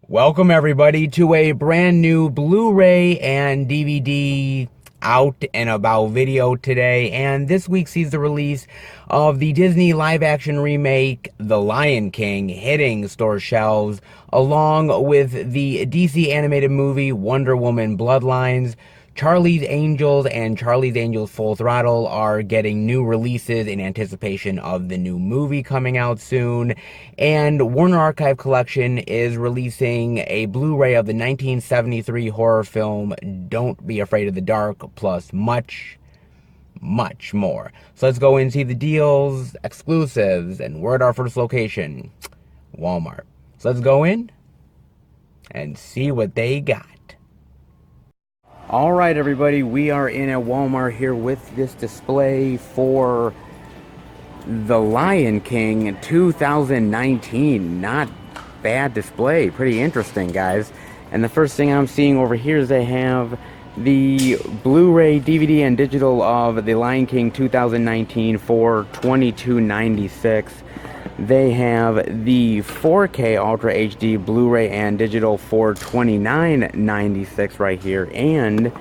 Welcome everybody to a brand new Blu-ray and DVD out and about video today, and this week sees the release of the Disney live-action remake The Lion King hitting store shelves, along with the DC animated movie Wonder Woman Bloodlines. Charlie's Angels and Charlie's Angels Full Throttle are getting new releases in anticipation of the new movie coming out soon. And Warner Archive Collection is releasing a Blu-ray of the 1973 horror film Don't Be Afraid of the Dark, plus much more. So let's go and see the deals, exclusives, and we're at our first location, Walmart. So let's go in and see what they got. Alright everybody, we are in a Walmart here with this display for The Lion King 2019. Not bad display, pretty interesting, guys. And the first thing I'm seeing over here is they have the Blu-ray, DVD, and digital of The Lion King 2019 for $22.96. They have the 4K Ultra HD Blu-ray and digital for $29.96 right here. And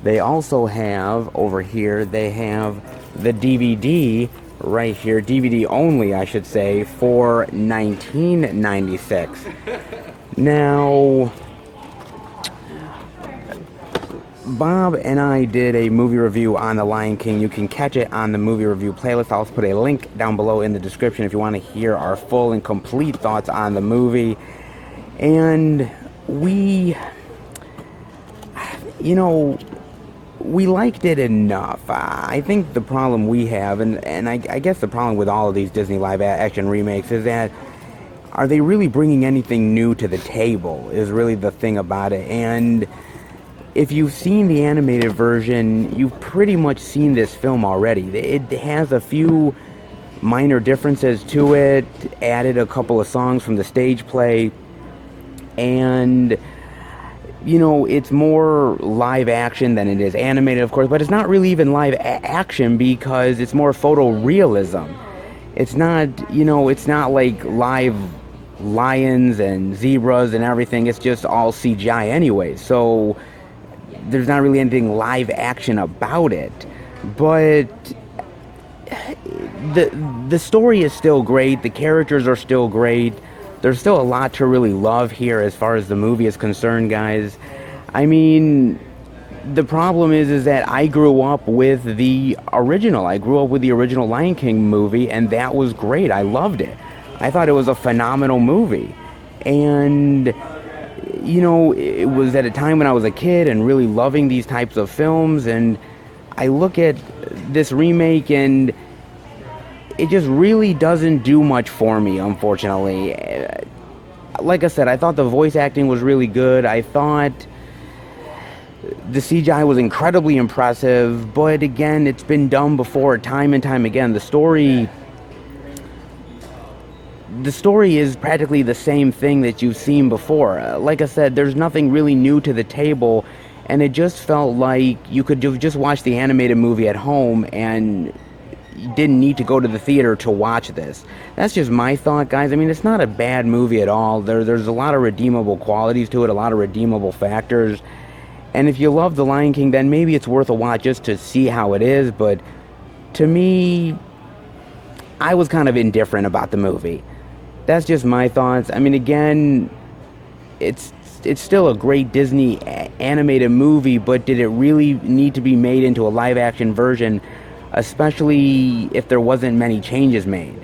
they also have, over here, they have the DVD right here, DVD only, I should say, for $19.96. Now, Bob and I did a movie review on The Lion King. You can catch it on the movie review playlist. I'll also put a link down below in the description if you want to hear our full and complete thoughts on the movie. And we liked it enough. I think the problem we have, and I guess the problem with all of these Disney live-action remakes, is that are they really bringing anything new to the table is really the thing about it. And if you've seen the animated version, you've pretty much seen this film already. It has a few minor differences to it, added a couple of songs from the stage play, and, it's more live action than it is animated, of course, but it's not really even live action because it's more photorealism. It's not, it's not like live lions and zebras and everything. It's just all CGI anyway, so there's not really anything live action about it. But the story is still great. The characters are still great. There's still a lot to really love here as far as the movie is concerned, guys. I mean, the problem is that I grew up with the original. I grew up with the original Lion King movie, and that was great. I loved it. I thought it was a phenomenal movie. And it was at a time when I was a kid and really loving these types of films, and I look at this remake and it just really doesn't do much for me, unfortunately. Like I said, I thought the voice acting was really good. I thought the CGI was incredibly impressive, but again, it's been done before time and time again. The story is practically the same thing that you've seen before. Like I said, there's nothing really new to the table, and it just felt like you could have just watched the animated movie at home and you didn't need to go to the theater to watch this. That's just my thought, guys. I mean, it's not a bad movie at all. There's a lot of redeemable qualities to it, a lot of redeemable factors. And if you love The Lion King, then maybe it's worth a watch just to see how it is. But to me, I was kind of indifferent about the movie. That's just my thoughts. I mean, again, it's still a great Disney animated movie, but did it really need to be made into a live-action version, especially if there wasn't many changes made?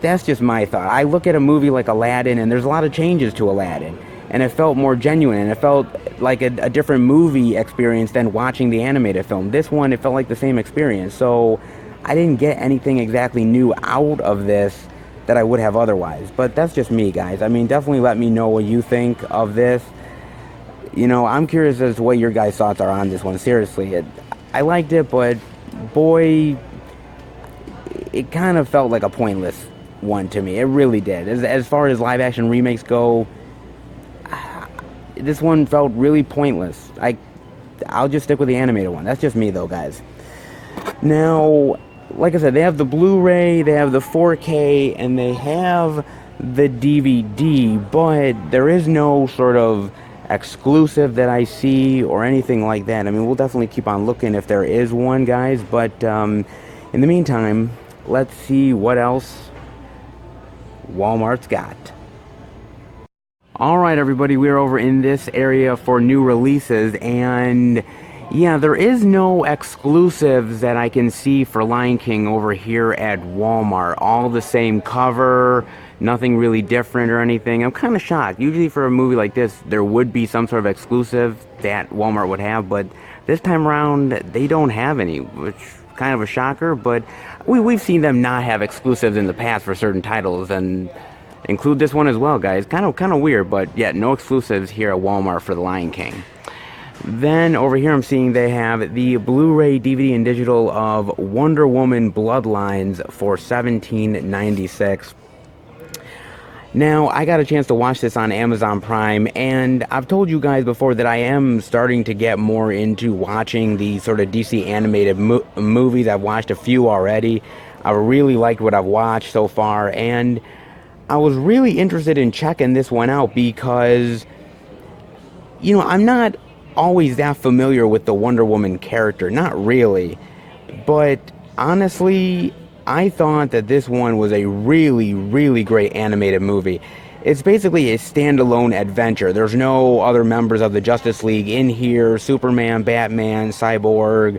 That's just my thought. I look at a movie like Aladdin, and there's a lot of changes to Aladdin, and it felt more genuine, and it felt like a different movie experience than watching the animated film. This one, it felt like the same experience, so I didn't get anything exactly new out of this that I would have otherwise. But that's just me, guys. I mean, definitely let me know what you think of this. I'm curious as to what your guys' thoughts are on this one. Seriously, I liked it, but boy, it kind of felt like a pointless one to me. It really did. As far as live action remakes go, this one felt really pointless. I'll just stick with the animated one. That's just me, though, guys. Now, like I said, they have the Blu-ray, they have the 4K, and they have the DVD, but there is no sort of exclusive that I see or anything like that. I mean, we'll definitely keep on looking if there is one, guys, but in the meantime, let's see what else Walmart's got. Alright everybody, we're over in this area for new releases, and yeah, there is no exclusives that I can see for Lion King over here at Walmart. All the same cover, nothing really different or anything. I'm kind of shocked. Usually for a movie like this, there would be some sort of exclusive that Walmart would have, but this time around, they don't have any, which is kind of a shocker, but we've seen them not have exclusives in the past for certain titles, and include this one as well, guys. Kind of weird, but yeah, no exclusives here at Walmart for The Lion King. Then over here I'm seeing they have the Blu-ray, DVD, and digital of Wonder Woman Bloodlines for $17.96. Now, I got a chance to watch this on Amazon Prime, and I've told you guys before that I am starting to get more into watching the sort of DC animated movies. I've watched a few already. I really liked what I've watched so far, and I was really interested in checking this one out because, you know, I'm not always that familiar with the Wonder Woman character. Not really. But honestly, I thought that this one was a really, really great animated movie. It's basically a standalone adventure. There's no other members of the Justice League in here. Superman, Batman, Cyborg,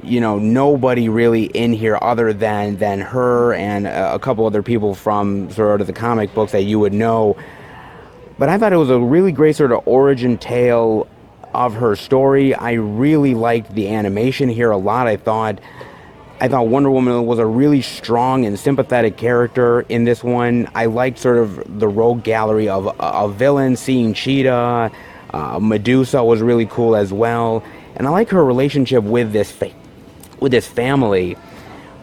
you know, nobody really in here other than her and a couple other people from sort of the comic books that you would know. But I thought it was a really great sort of origin tale of her story. I really liked the animation here a lot. I thought Wonder Woman was a really strong and sympathetic character in this one. I liked sort of the rogue gallery of villains. Seeing Cheetah, Medusa was really cool as well. And I like her relationship with this family,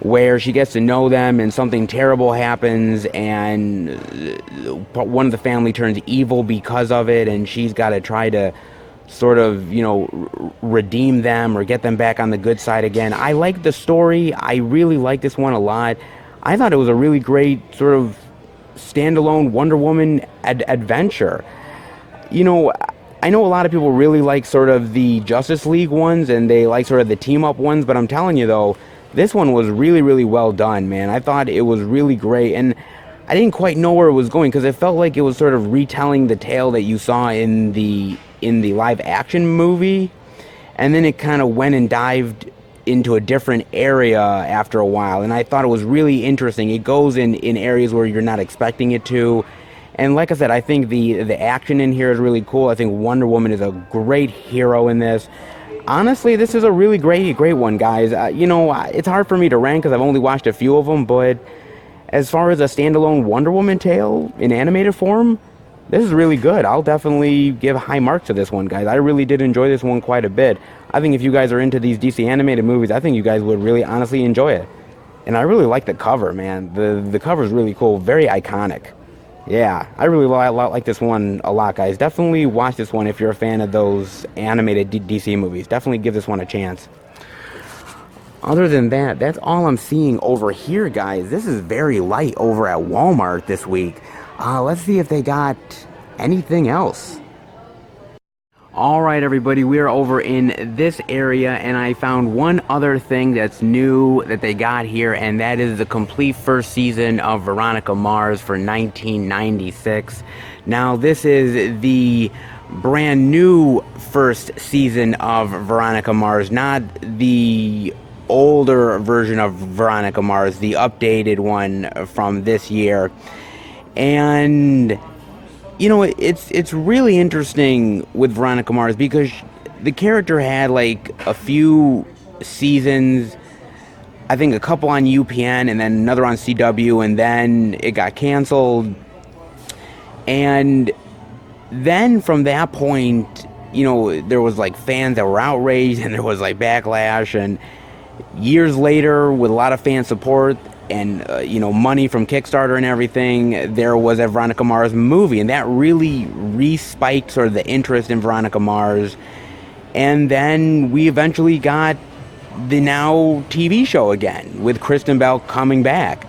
where she gets to know them and something terrible happens and one of the family turns evil because of it, and she's got to try to sort of, you know, redeem them or get them back on the good side again. I like the story. I really like this one a lot. I thought it was a really great sort of standalone Wonder Woman adventure. You know, I know a lot of people really like sort of the Justice League ones and they like sort of the team-up ones, but I'm telling you though, this one was really, really well done, man. I thought it was really great, and I didn't quite know where it was going because it felt like it was sort of retelling the tale that you saw in the live-action movie, and then it kind of went and dived into a different area after a while, and I thought it was really interesting. It goes in areas where you're not expecting it to. And like I said, I think the action in here is really cool. I think Wonder Woman is a great hero in this. Honestly, this is a really great one, guys. You know, it's hard for me to rank because I've only watched a few of them, but as far as a standalone Wonder Woman tale in animated form, this is really good. I'll definitely give high marks to this one, guys. I really did enjoy this one quite a bit. I think if you guys are into these DC animated movies, I think you guys would really honestly enjoy it. And I really like the cover, man. The cover is really cool, very iconic. Yeah, I really like this one a lot, guys. Definitely watch this one if you're a fan of those animated DC movies. Definitely give this one a chance. Other than that, that's all I'm seeing over here, guys. This is very light over at Walmart this week. Let's see if they got anything else. Alright everybody, we are over in this area, and I found one other thing that's new that they got here, and that is the complete first season of Veronica Mars for 1996. Now this is the brand new first season of Veronica Mars, not the older version of Veronica Mars, the updated one from this year. And you know, it's really interesting with Veronica Mars because the character had like a few seasons, I think a couple on UPN and then another on CW, and then it got canceled. And then from that point, you know, there was like fans that were outraged and there was like backlash, and years later with a lot of fan support and you know, money from Kickstarter and everything, there was a Veronica Mars movie, and that really re-spiked sort of the interest in Veronica Mars. And then we eventually got the now TV show again with Kristen Bell coming back.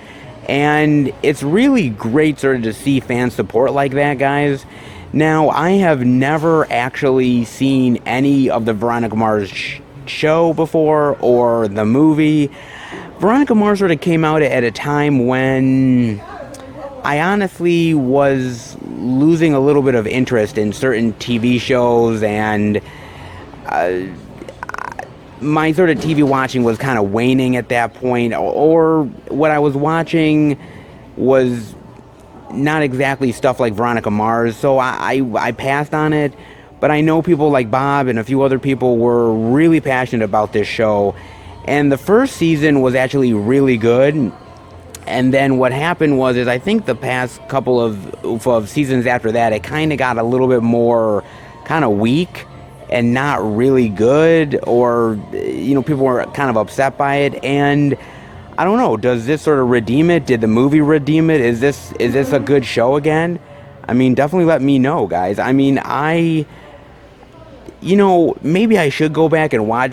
And it's really great sort of to see fan support like that, guys. Now, I have never actually seen any of the Veronica Mars show before or the movie. Veronica Mars sort of came out at a time when I honestly was losing a little bit of interest in certain TV shows, and uh, my sort of TV watching was kind of waning at that point, or what I was watching was not exactly stuff like Veronica Mars, so I passed on it. But I know people like Bob and a few other people were really passionate about this show, and the first season was actually really good. And then what happened was, I think the past couple of seasons after that, it kind of got a little bit more kind of weak and not really good, or people were kind of upset by it. And I don't know, does this sort of redeem it? Did the movie redeem it? Is this a good show again? I mean, definitely let me know, guys. I mean, maybe I should go back and watch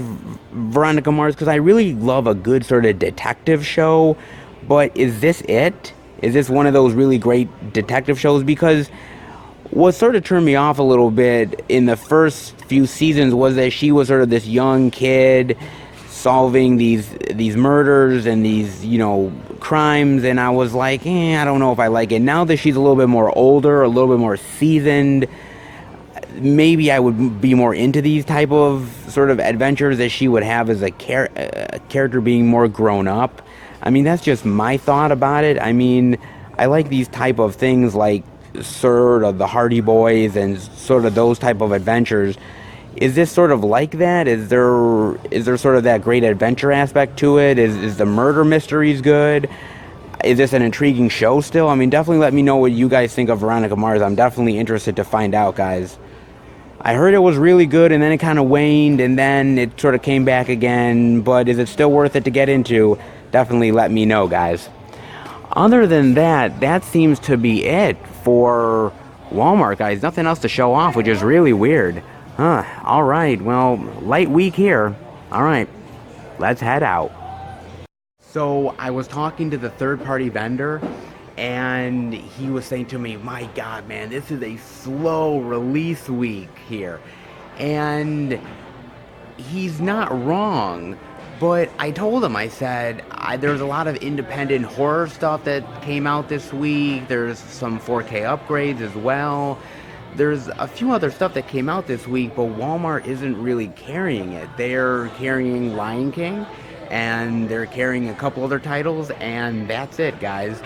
Veronica Mars, because I really love a good sort of detective show. But is this it? Is this one of those really great detective shows? Because what sort of turned me off a little bit in the first few seasons was that she was sort of this young kid solving these murders and these crimes, and I was like, I don't know if I like it. Now that she's a little bit more older, a little bit more seasoned, maybe I would be more into these type of sort of adventures that she would have as a character being more grown up. I mean, that's just my thought about it. I mean, I like these type of things like sort of the Hardy Boys and sort of those type of adventures. Is this sort of like that? Is there sort of that great adventure aspect to it? Is the murder mysteries good? Is this an intriguing show still? I mean, definitely let me know what you guys think of Veronica Mars. I'm definitely interested to find out, guys. I heard it was really good, and then it kind of waned, and then it sort of came back again. But is it still worth it to get into? Definitely let me know, guys. Other than that, that seems to be it for Walmart, guys. Nothing else to show off, which is really weird. Alright, well, light week here. Alright, let's head out. So, I was talking to the third-party vendor, and he was saying to me, my God, man, this is a slow release week here. And he's not wrong. But I told him, I said, there's a lot of independent horror stuff that came out this week. There's some 4K upgrades as well. There's a few other stuff that came out this week, but Walmart isn't really carrying it. They're carrying Lion King, and they're carrying a couple other titles, and that's it, guys.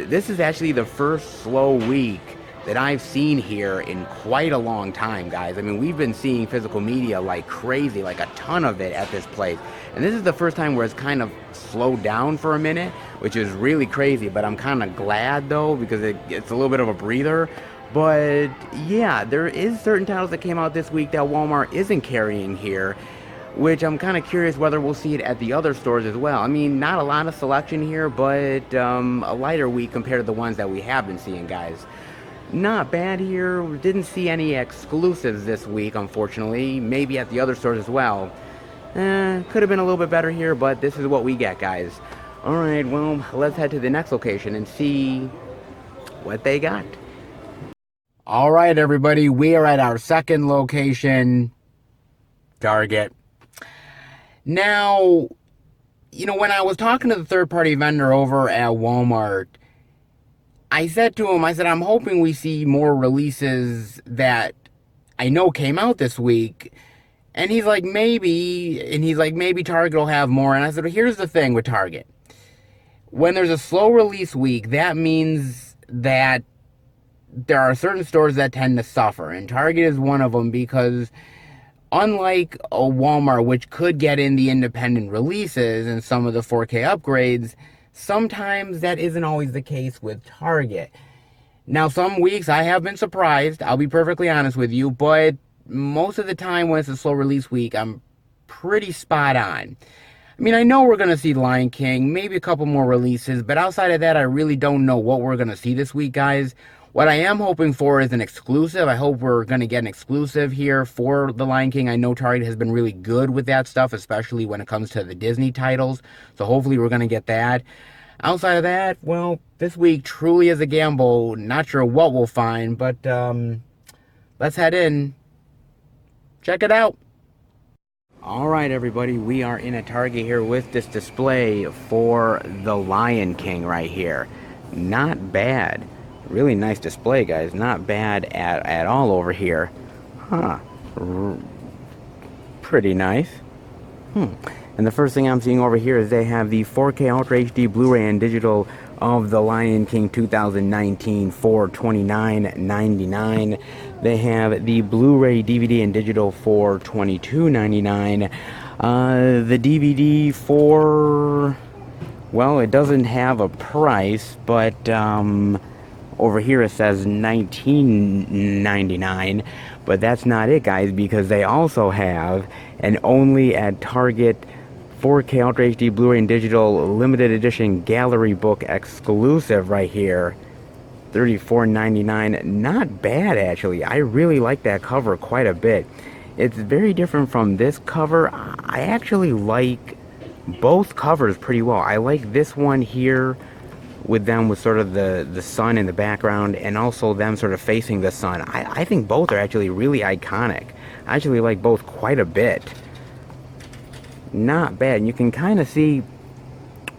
This is actually the first slow week that I've seen here in quite a long time, guys. I mean, we've been seeing physical media like crazy, like a ton of it at this place. And this is the first time where it's kind of slowed down for a minute, which is really crazy. But I'm kind of glad, though, because it's a little bit of a breather. But yeah, there is certain titles that came out this week that Walmart isn't carrying here, which I'm kind of curious whether we'll see it at the other stores as well. I mean, not a lot of selection here, but a lighter week compared to the ones that we have been seeing, guys. Not bad here. Didn't see any exclusives this week, unfortunately. Maybe at the other stores as well. Could have been a little bit better here, but this is what we get, guys. Alright, well, let's head to the next location and see what they got. Alright, everybody, we are at our second location, Target. Now, when I was talking to the third-party vendor over at Walmart, I said to him, I'm hoping we see more releases that I know came out this week. And he's like, maybe. And he's like, maybe Target will have more. And I said, well, here's the thing with Target. When there's a slow release week, that means that there are certain stores that tend to suffer. And Target is one of them, because unlike a Walmart, which could get in the independent releases and some of the 4K upgrades, sometimes that isn't always the case with Target. Now, some weeks I have been surprised, I'll be perfectly honest with you, but most of the time when it's a slow release week, I'm pretty spot on. I mean, I know we're going to see Lion King, maybe a couple more releases, but outside of that, I really don't know what we're going to see this week, guys. What I am hoping for is an exclusive. I hope we're going to get an exclusive here for the Lion King. I know Target has been really good with that stuff, especially when it comes to the Disney titles. So hopefully we're going to get that. Outside of that, well, this week truly is a gamble. Not sure what we'll find, but let's head in. Check it out. All right, everybody, we are in a Target here with this display for The Lion King right here. Not bad. Really nice display, guys. Not bad at all over here. Huh. Pretty nice. And the first thing I'm seeing over here is they have the 4K Ultra HD Blu-ray and digital of The Lion King 2019 for $29.99. They have the Blu-ray DVD and digital for $22.99. The DVD for, well, it doesn't have a price, but over here it says $19.99. But that's not it, guys, because they also have an only at Target 4K Ultra HD Blu-ray and digital limited edition gallery book exclusive right here. $34.99. Not bad, actually. I really like that cover quite a bit. It's very different from this cover. I actually like both covers pretty well. I like this one here with them with sort of the sun in the background, and also them sort of facing the sun. I think both are actually really iconic. I actually like both quite a bit. Not bad. And you can kind of see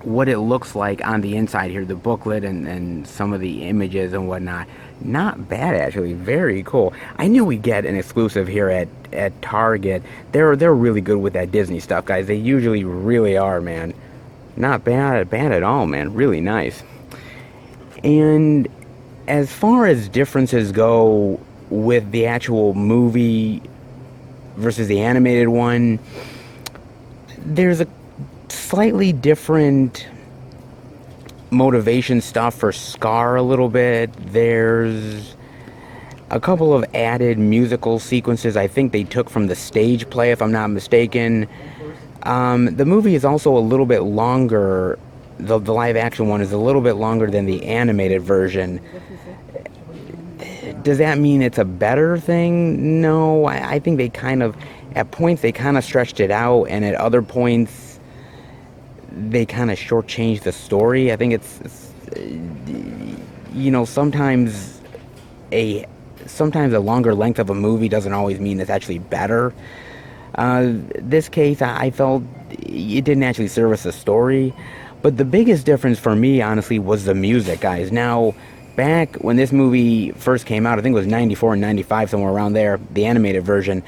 what it looks like on the inside here, the booklet and some of the images and whatnot. Not bad, actually. Very cool. I knew we'd get an exclusive here at Target. They're really good with that Disney stuff, guys. They usually really are, man. Not bad at all, man. Really nice. And as far as differences go with the actual movie versus the animated one, there's a slightly different motivation stuff for Scar a little bit. There's a couple of added musical sequences I think they took from the stage play, if I'm not mistaken. The movie is also a little bit longer. The live action one is a little bit longer than the animated version. Does that mean it's a better thing? No, I think they kind of, at points they kind of stretched it out, and at other points they kind of shortchanged the story. I think it's you know, sometimes a longer length of a movie doesn't always mean it's actually better. This case, I felt it didn't actually service the story. But the biggest difference for me, honestly, was the music, guys. Now, back when this movie first came out, I think it was 94 and 95, somewhere around there, the animated version,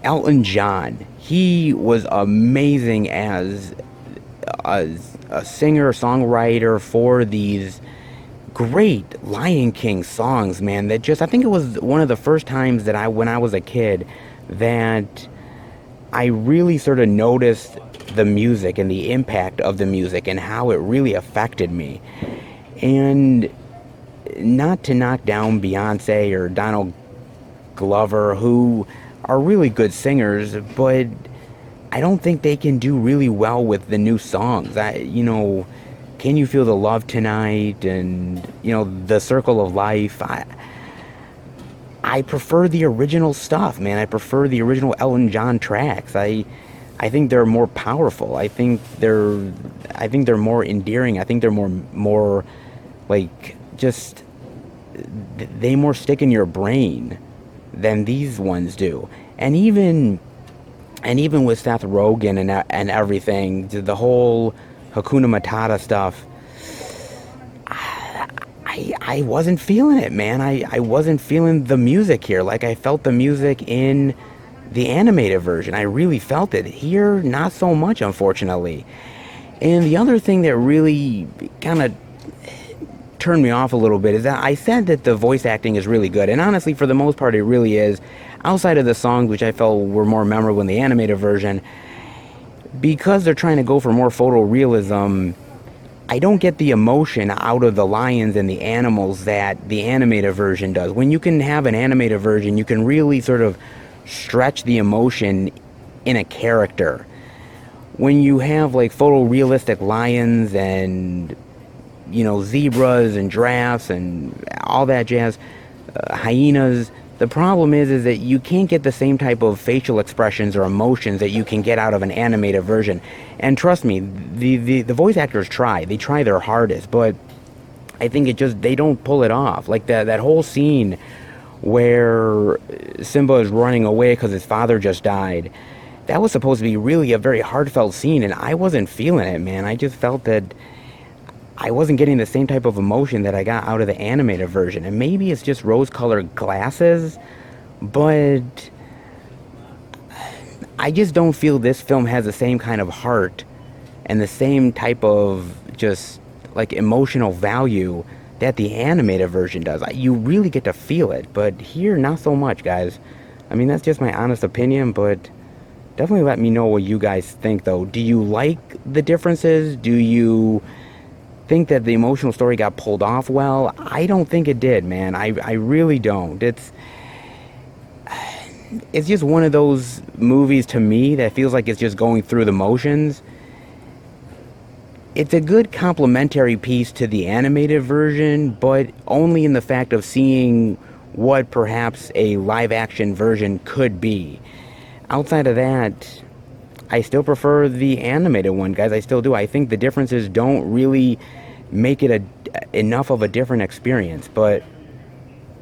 Elton John, he was amazing as a singer, songwriter for these great Lion King songs, man. That just, I think it was one of the first times that when I was a kid, that I really sort of noticed the music and the impact of the music and how it really affected me. And not to knock down Beyonce or Donald Glover, who are really good singers, but I don't think they can do really well with the new songs. Can You Feel the Love Tonight, and The Circle of Life. I prefer the original stuff, man. I prefer the original Elton John tracks. I think they're more powerful. I think they're more endearing. I think they're more like, just, they more stick in your brain than these ones do. And even with Seth Rogen and everything, the whole Hakuna Matata stuff, I wasn't feeling it, man. I wasn't feeling the music here like I felt the music in the animated version. I really felt it. Here, not so much, unfortunately. And the other thing that really kind of turned me off a little bit is that I said that the voice acting is really good, and honestly, for the most part, it really is. Outside of the songs, which I felt were more memorable in the animated version, because they're trying to go for more photorealism, I don't get the emotion out of the lions and the animals that the animated version does. When you can have an animated version, you can really sort of stretch the emotion in a character. When you have like photorealistic lions and zebras and giraffes and all that jazz, hyenas, The problem is that you can't get the same type of facial expressions or emotions that you can get out of an animated version. And trust me, the voice actors try. They try their hardest, but I think it just, they don't pull it off. Like that whole scene where Simba is running away because his father just died. That was supposed to be really a very heartfelt scene, and I wasn't feeling it, man. I just felt that I wasn't getting the same type of emotion that I got out of the animated version. And maybe it's just rose-colored glasses, but I just don't feel this film has the same kind of heart and the same type of just like emotional value that the animated version does. You really get to feel it, but here, not so much, guys. I mean, that's just my honest opinion, but definitely let me know what you guys think, though. Do you like the differences? Do you think that the emotional story got pulled off well? I don't think it did, man. I really don't. It's just one of those movies to me that feels like it's just going through the motions. It's a good complementary piece to the animated version, but only in the fact of seeing what perhaps a live-action version could be. Outside of that, I still prefer the animated one, guys. I still do. I think the differences don't really make it enough of a different experience. But,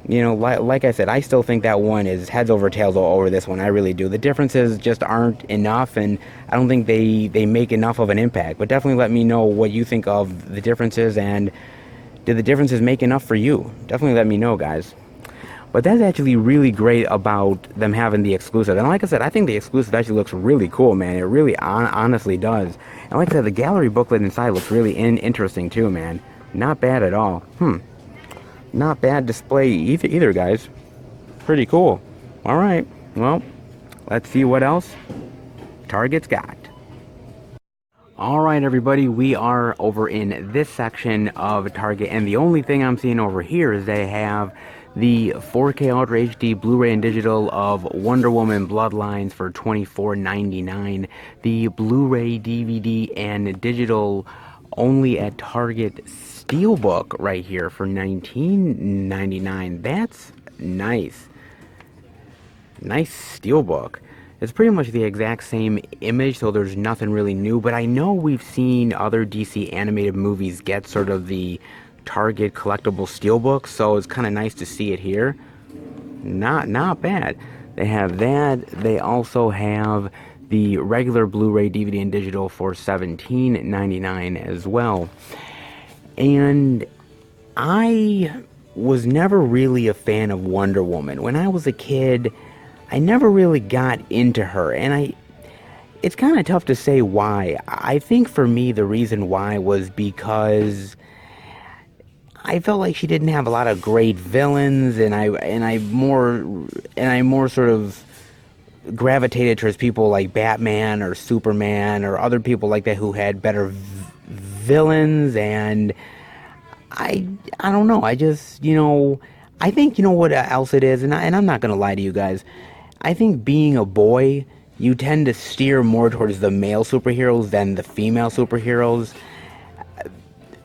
you know, like I said, I still think that one is heads over tails over this one. I really do. The differences just aren't enough, and I don't think they make enough of an impact. But definitely let me know what you think of the differences, and did the differences make enough for you? Definitely let me know, guys. But that's actually really great about them having the exclusive. And like I said, I think the exclusive actually looks really cool, man. It really honestly does. And like I said, the gallery booklet inside looks really interesting too, man. Not bad at all. Not bad display either, guys. Pretty cool. All right. Well, let's see what else Target's got. All right, everybody. We are over in this section of Target. And the only thing I'm seeing over here is they have the 4K Ultra HD Blu-ray and digital of Wonder Woman Bloodlines for $24.99. The Blu-ray, DVD, and digital only at Target Steelbook right here for $19.99. That's nice. Nice Steelbook. It's pretty much the exact same image, so there's nothing really new. But I know we've seen other DC animated movies get sort of the Target collectible steelbook, so it's kind of nice to see it here. Not bad. They have that. They also have the regular Blu-ray, DVD, and digital for $17.99 as well. And I was never really a fan of Wonder Woman. When I was a kid, I never really got into her, and it's kind of tough to say why. I think for me the reason why was because I felt like she didn't have a lot of great villains, and I more sort of gravitated towards people like Batman or Superman or other people like that who had better villains. And I don't know. I just, I think, what else it is, and I'm not gonna lie to you guys. I think being a boy, you tend to steer more towards the male superheroes than the female superheroes.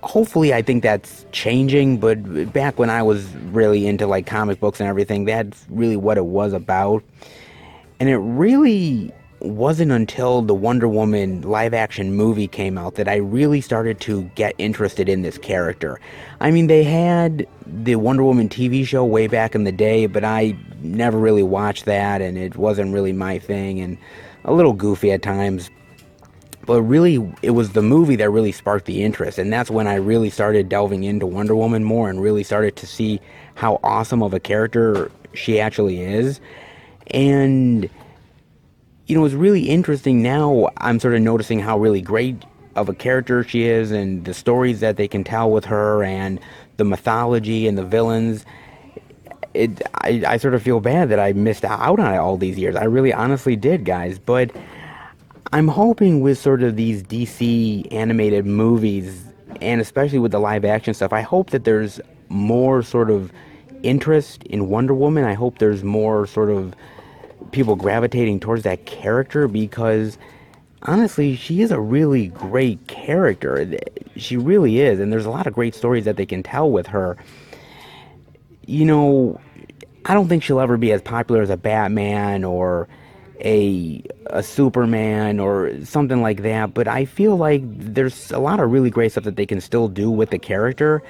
Hopefully, I think that's changing, but back when I was really into like comic books and everything, that's really what it was about. And it really wasn't until the Wonder Woman live action movie came out that I really started to get interested in this character. I mean, they had the Wonder Woman TV show way back in the day, but I never really watched that, and it wasn't really my thing, and a little goofy at times. But really, it was the movie that really sparked the interest, and that's when I really started delving into Wonder Woman more and really started to see how awesome of a character she actually is. And, it's really interesting now. I'm sort of noticing how really great of a character she is, and the stories that they can tell with her, and the mythology and the villains. I sort of feel bad that I missed out on it all these years. I really honestly did, guys. But I'm hoping with sort of these DC animated movies, and especially with the live action stuff, I hope that there's more sort of interest in Wonder Woman. I hope there's more sort of people gravitating towards that character, because honestly, she is a really great character. She really is, and there's a lot of great stories that they can tell with her. I don't think she'll ever be as popular as a Batman or a Superman or something like that, but I feel like there's a lot of really great stuff that they can still do with the character.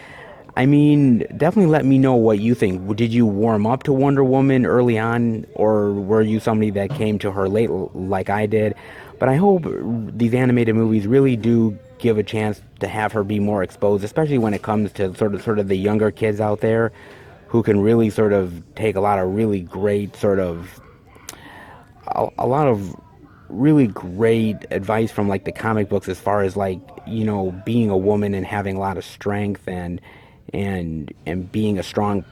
I mean, definitely let me know what you think. Did you warm up to Wonder Woman early on, or were you somebody that came to her late like I did? But I hope these animated movies really do give a chance to have her be more exposed, especially when it comes to sort of the younger kids out there who can really sort of take a lot of really great sort of a lot of really great advice from like the comic books as far as like, you know, being a woman and having a lot of strength and being a strong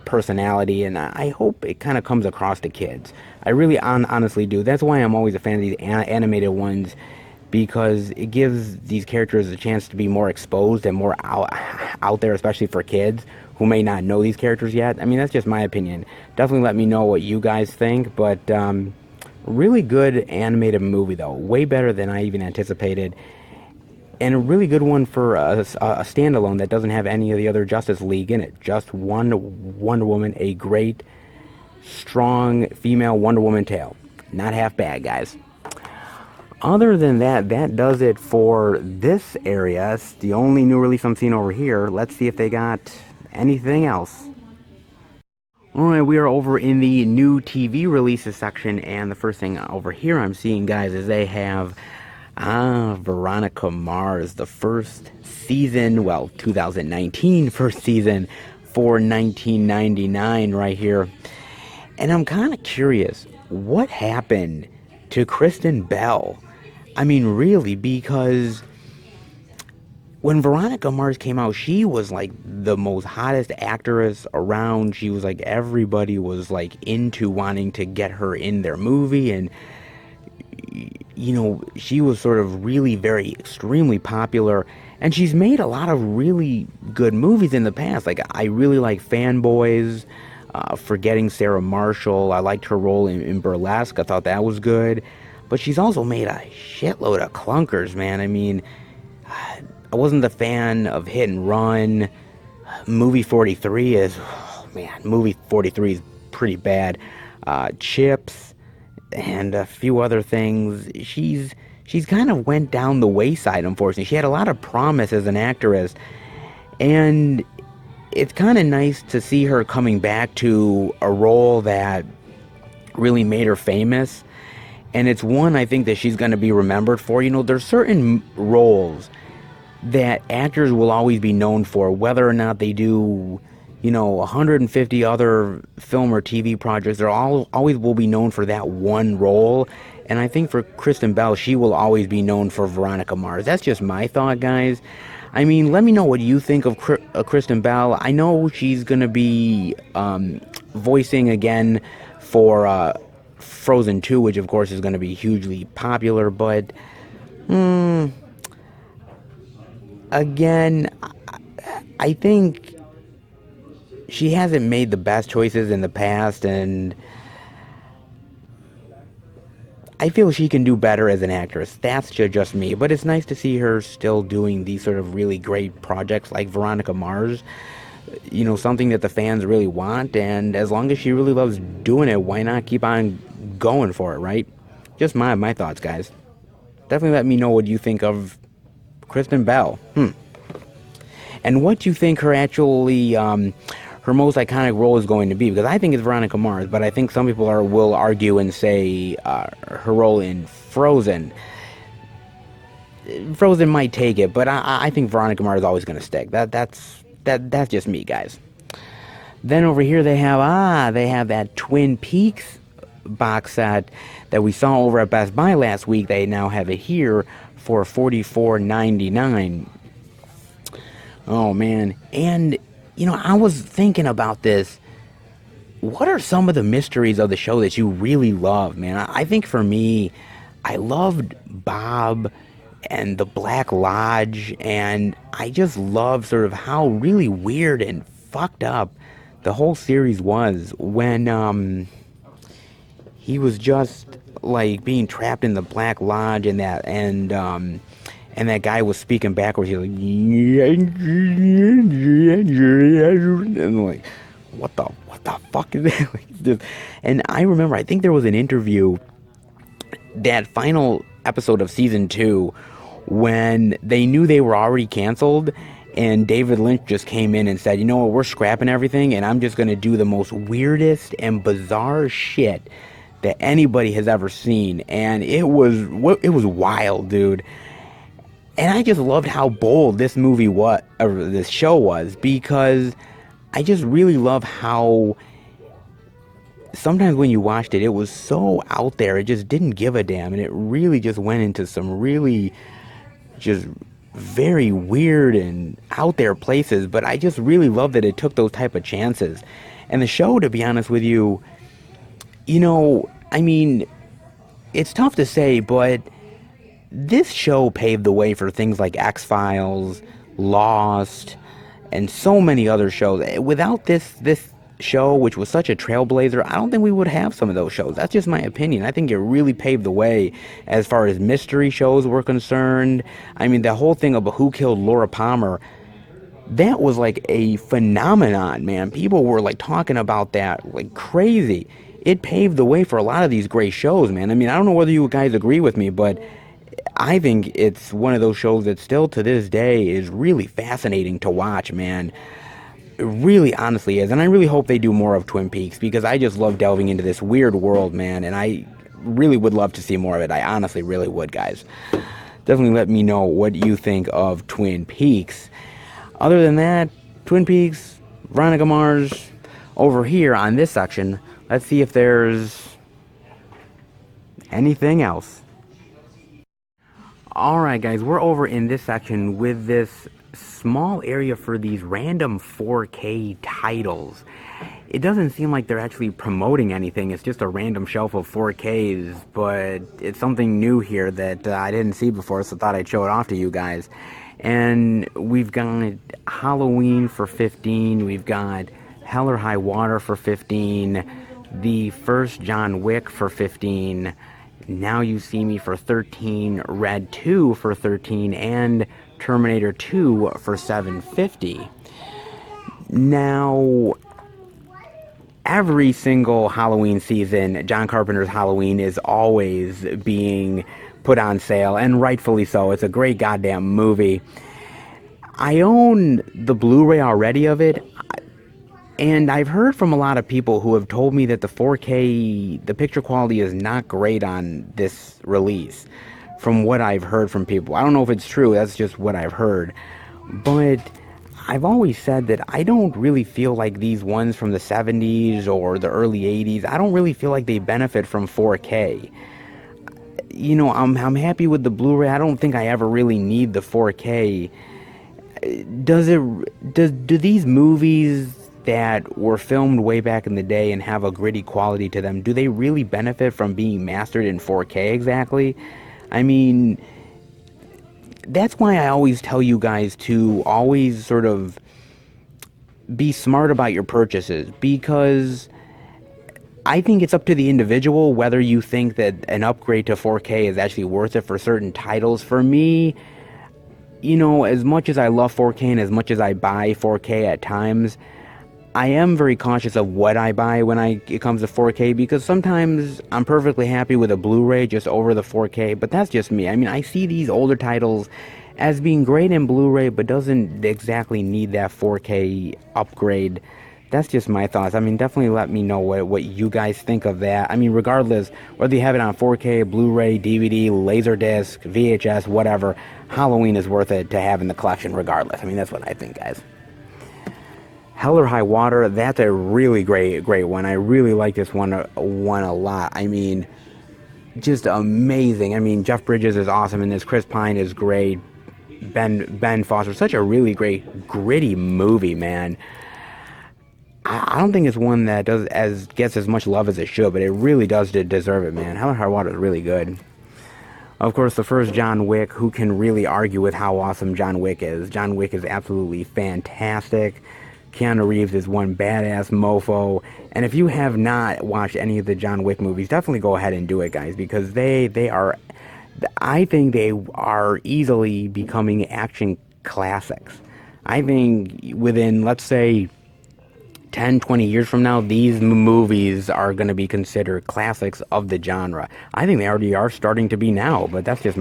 personality, and I hope it kind of comes across to kids. I really honestly do. That's why I'm always a fan of these animated ones, because it gives these characters a chance to be more exposed and more out there, especially for kids who may not know these characters yet. I mean, that's just my opinion. Definitely let me know what you guys think, but really good animated movie though, way better than I even anticipated, and a really good one for a standalone that doesn't have any of the other Justice League in it. Just one Wonder Woman, a great, strong female Wonder Woman tale. Not half bad, guys. Other than that, that does it for this area. It's the only new release I'm seeing over here. Let's see if they got anything else. Alright, we are over in the new TV releases section, and the first thing over here I'm seeing, guys, is they have Veronica Mars, the first season, well, 2019 first season for $19.99 right here. And I'm kind of curious, what happened to Kristen Bell? I mean, really, because when Veronica Mars came out, she was like the most hottest actress around. She was like, everybody was like into wanting to get her in their movie, and you know, she was sort of really very extremely popular, and she's made a lot of really good movies in the past. Like, I really like Fanboys, Forgetting Sarah Marshall. I liked her role in Burlesque. I thought that was good. But she's also made a shitload of clunkers, man. I mean, I wasn't the fan of Hit and Run. Movie 43 is, oh man, Movie 43 is pretty bad. Chips and a few other things. She's kind of went down the wayside, unfortunately. She had a lot of promise as an actress, and it's kind of nice to see her coming back to a role that really made her famous, and it's one I think that she's going to be remembered for. You know, there's certain roles that actors will always be known for, whether or not they do, you know, 150 other film or TV projects. They're always will be known for that one role. And I think for Kristen Bell, she will always be known for Veronica Mars. That's just my thought, guys. I mean, let me know what you think of Kristen Bell. I know she's going to be voicing again for Frozen 2, which of course is going to be hugely popular, but again, I think she hasn't made the best choices in the past, and I feel she can do better as an actress. That's just me, but it's nice to see her still doing these sort of really great projects like Veronica Mars. You know, something that the fans really want, and as long as she really loves doing it, why not keep on going for it, right? Just my thoughts, guys. Definitely let me know what you think of Kristen Bell. And what you think her actually her most iconic role is going to be, because I think it's Veronica Mars, but I think some people will argue and say her role in Frozen. Frozen might take it, but I think Veronica Mars is always going to stick. That's just me, guys. Then over here they have that Twin Peaks box set that we saw over at Best Buy last week. They now have it here for $44.99. Oh man, and you know, I was thinking about this. What are some of the mysteries of the show that you really love, man? I think for me, I loved Bob and the Black Lodge, and I just love sort of how really weird and fucked up the whole series was when he was just like being trapped in the Black Lodge, and that guy was speaking backwards. He was like, and I'm like, what what the fuck is this? And I remember, I think there was an interview, that final episode of season 2, when they knew they were already canceled, and David Lynch just came in and said, you know what, we're scrapping everything, and I'm just going to do the most weirdest and bizarre shit that anybody has ever seen. And it was wild, dude. And I just loved how bold this movie was, or this show was, because I just really love how sometimes when you watched it, it was so out there, it just didn't give a damn, and it really just went into some really just very weird and out there places. But I just really love that it took those type of chances. And the show, to be honest with you, I mean, it's tough to say, but this show paved the way for things like X-Files, Lost, and so many other shows. Without this show, which was such a trailblazer, I don't think we would have some of those shows. That's just my opinion. I think it really paved the way as far as mystery shows were concerned. I mean, the whole thing about Who Killed Laura Palmer, that was like a phenomenon, man. People were like talking about that like crazy. It paved the way for a lot of these great shows, man. I mean, I don't know whether you guys agree with me, but I think it's one of those shows that still to this day is really fascinating to watch, man. It really honestly is. And I really hope they do more of Twin Peaks, because I just love delving into this weird world, man. And I really would love to see more of it. I honestly really would, guys. Definitely let me know what you think of Twin Peaks. Other than that, Twin Peaks, Veronica Mars, over here on this section, let's see if there's anything else. Alright guys, we're over in this section with this small area for these random 4K titles. It doesn't seem like they're actually promoting anything, it's just a random shelf of 4Ks, but it's something new here that I didn't see before, so I thought I'd show it off to you guys. And we've got Halloween for 15, we've got Hell or High Water for 15, the first John Wick for 15, Now You See Me for 13, Red 2 for 13, and Terminator 2 for $7.50. Now, every single Halloween season, John Carpenter's Halloween is always being put on sale, and rightfully so. It's a great goddamn movie. I own the Blu-ray already of it, and I've heard from a lot of people who have told me that the 4K, the picture quality is not great on this release, from what I've heard from people. I don't know if it's true, that's just what I've heard. But I've always said that I don't really feel like these ones from the 70s or the early 80s, I don't really feel like they benefit from 4K. You know, I'm happy with the Blu-ray. I don't think I ever really need the 4K. Do these movies that were filmed way back in the day and have a gritty quality to them, do they really benefit from being mastered in 4K exactly? I mean, that's why I always tell you guys to always sort of be smart about your purchases, because I think it's up to the individual whether you think that an upgrade to 4K is actually worth it for certain titles. For me, you know, as much as I love 4K and as much as I buy 4K at times, I am very cautious of what I buy when it comes to 4K, because sometimes I'm perfectly happy with a Blu-ray just over the 4K, but that's just me. I mean, I see these older titles as being great in Blu-ray, but doesn't exactly need that 4K upgrade. That's just my thoughts. I mean, definitely let me know what you guys think of that. I mean, regardless, whether you have it on 4K, Blu-ray, DVD, Laserdisc, VHS, whatever, Halloween is worth it to have in the collection regardless. I mean, that's what I think, guys. Hell or High Water, that's a really great one. I really like this one a lot. I mean, just amazing. I mean, Jeff Bridges is awesome in this. Chris Pine is great. Ben Foster, such a really great, gritty movie, man. I don't think it's one that gets as much love as it should, but it really does deserve it, man. Hell or High Water is really good. Of course, the first John Wick, who can really argue with how awesome John Wick is? John Wick is absolutely fantastic. Keanu Reeves is one badass mofo, and if you have not watched any of the John Wick movies, definitely go ahead and do it, guys, because they are, I think they are easily becoming action classics. I think within, let's say, 10, 20 years from now, these movies are going to be considered classics of the genre. I think they already are starting to be now, but that's just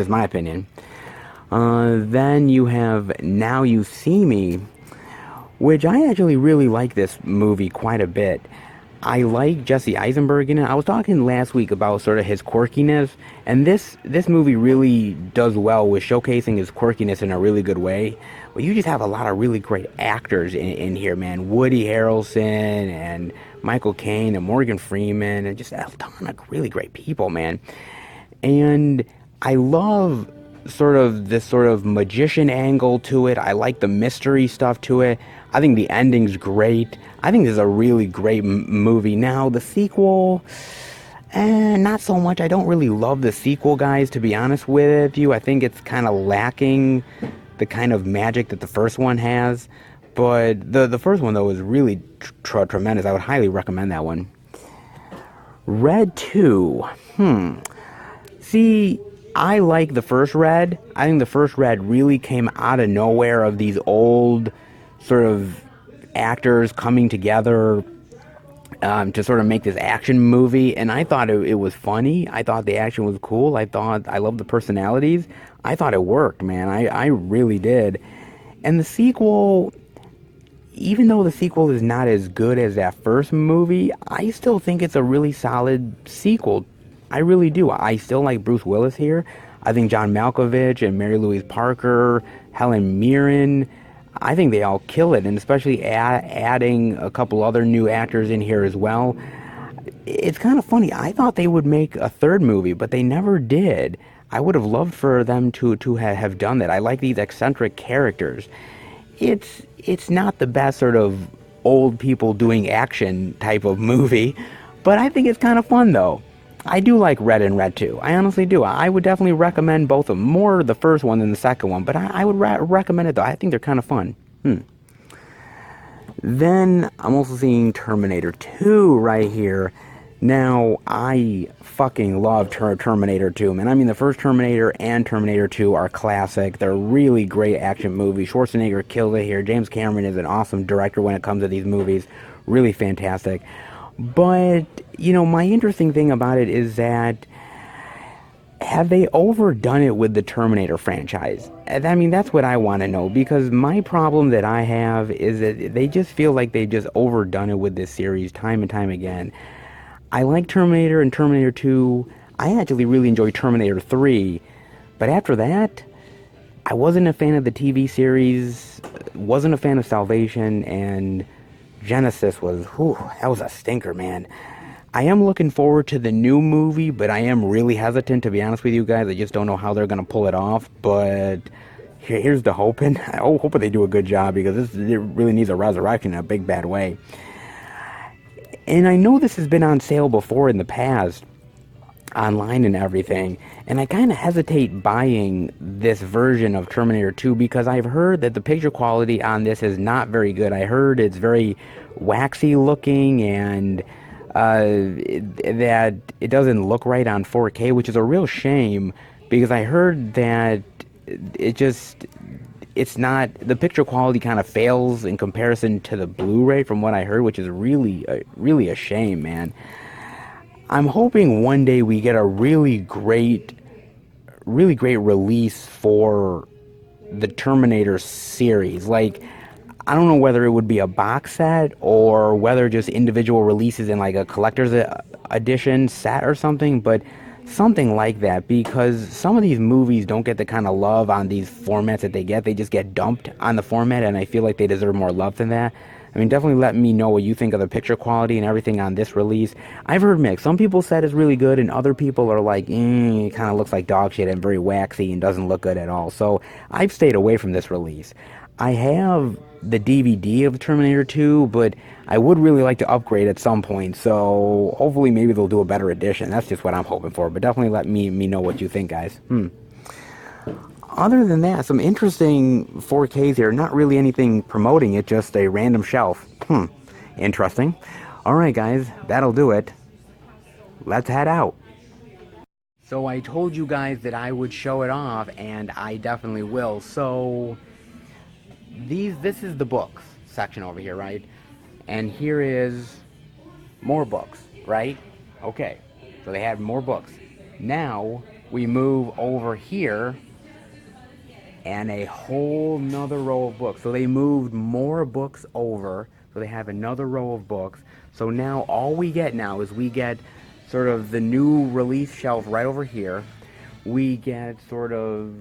my opinion. Then you have Now You See Me, which I actually really like this movie quite a bit. I like Jesse Eisenberg in it. I was talking last week about sort of his quirkiness, and this movie really does well with showcasing his quirkiness in a really good way. But you just have a lot of really great actors in here, man. Woody Harrelson and Michael Caine and Morgan Freeman and just a ton of really great people, man. And I love sort of this sort of magician angle to it. I like the mystery stuff to it. I think the ending's great. I think this is a really great movie. Now, the sequel, not so much. I don't really love the sequel, guys, to be honest with you. I think it's kind of lacking the kind of magic that the first one has. But the first one, though, is really tremendous. I would highly recommend that one. Red 2. See, I like the first Red. I think the first Red really came out of nowhere of these old sort of actors coming together to sort of make this action movie, and I thought it was funny. I thought the action was cool. I loved the personalities. I thought it worked, man. I really did. And the sequel, even though the sequel is not as good as that first movie, I still think it's a really solid sequel. I really do. I still like Bruce Willis here. I think John Malkovich and Mary Louise Parker, Helen Mirren, I think they all kill it, and especially adding a couple other new actors in here as well. It's kind of funny. I thought they would make a third movie, but they never did. I would have loved for them to have done that. I like these eccentric characters. It's not the best sort of old people doing action type of movie, but I think it's kind of fun, though. I do like Red and Red 2. I honestly do. I would definitely recommend both of them. More the first one than the second one, but I would recommend it, though. I think they're kind of fun. Then I'm also seeing Terminator 2 right here. Now, I fucking love Terminator 2, man. I mean, the first Terminator and Terminator 2 are classic. They're really great action movies. Schwarzenegger killed it here. James Cameron is an awesome director when it comes to these movies. Really fantastic. But, my interesting thing about it is that have they overdone it with the Terminator franchise? I mean, that's what I want to know, because my problem that I have is that they just feel like they've just overdone it with this series time and time again. I like Terminator and Terminator 2. I actually really enjoyed Terminator 3. But after that, I wasn't a fan of the TV series, wasn't a fan of Salvation, and Genesis that was a stinker, man. I am looking forward to the new movie, but I am really hesitant, to be honest with you guys. I just don't know how they're going to pull it off, but here's the hoping. I hope they do a good job, because it really needs a resurrection in a big, bad way. And I know this has been on sale before in the past, online and everything, and I kind of hesitate buying this version of Terminator 2 because I've heard that the picture quality on this is not very good. I heard it's very waxy looking, and that it doesn't look right on 4K, which is a real shame, because I heard that it's not, the picture quality kind of fails in comparison to the Blu-ray from what I heard, which is really a shame, man. I'm hoping one day we get a really great release for the Terminator series. Like, I don't know whether it would be a box set or whether just individual releases in like a collector's edition set or something, but something like that, because some of these movies don't get the kind of love on these formats that they get. They just get dumped on the format, and I feel like they deserve more love than that. I mean, definitely let me know what you think of the picture quality and everything on this release. I've heard mixed. Some people said it's really good, and other people are like, it kind of looks like dog shit and very waxy and doesn't look good at all. So I've stayed away from this release. I have the DVD of Terminator 2, but I would really like to upgrade at some point. So hopefully maybe they'll do a better edition. That's just what I'm hoping for. But definitely let me know what you think, guys. Other than that, some interesting 4Ks here. Not really anything promoting it, just a random shelf. Interesting. Alright, guys, that'll do it. Let's head out. So I told you guys that I would show it off, and I definitely will. So this is the books section over here, right? and here is more books, right? Okay, so they had more books. Now we move over here and a whole nother row of books. So they moved more books over. So they have another row of books. So now all we get now is we get sort of the new release shelf right over here. We get sort of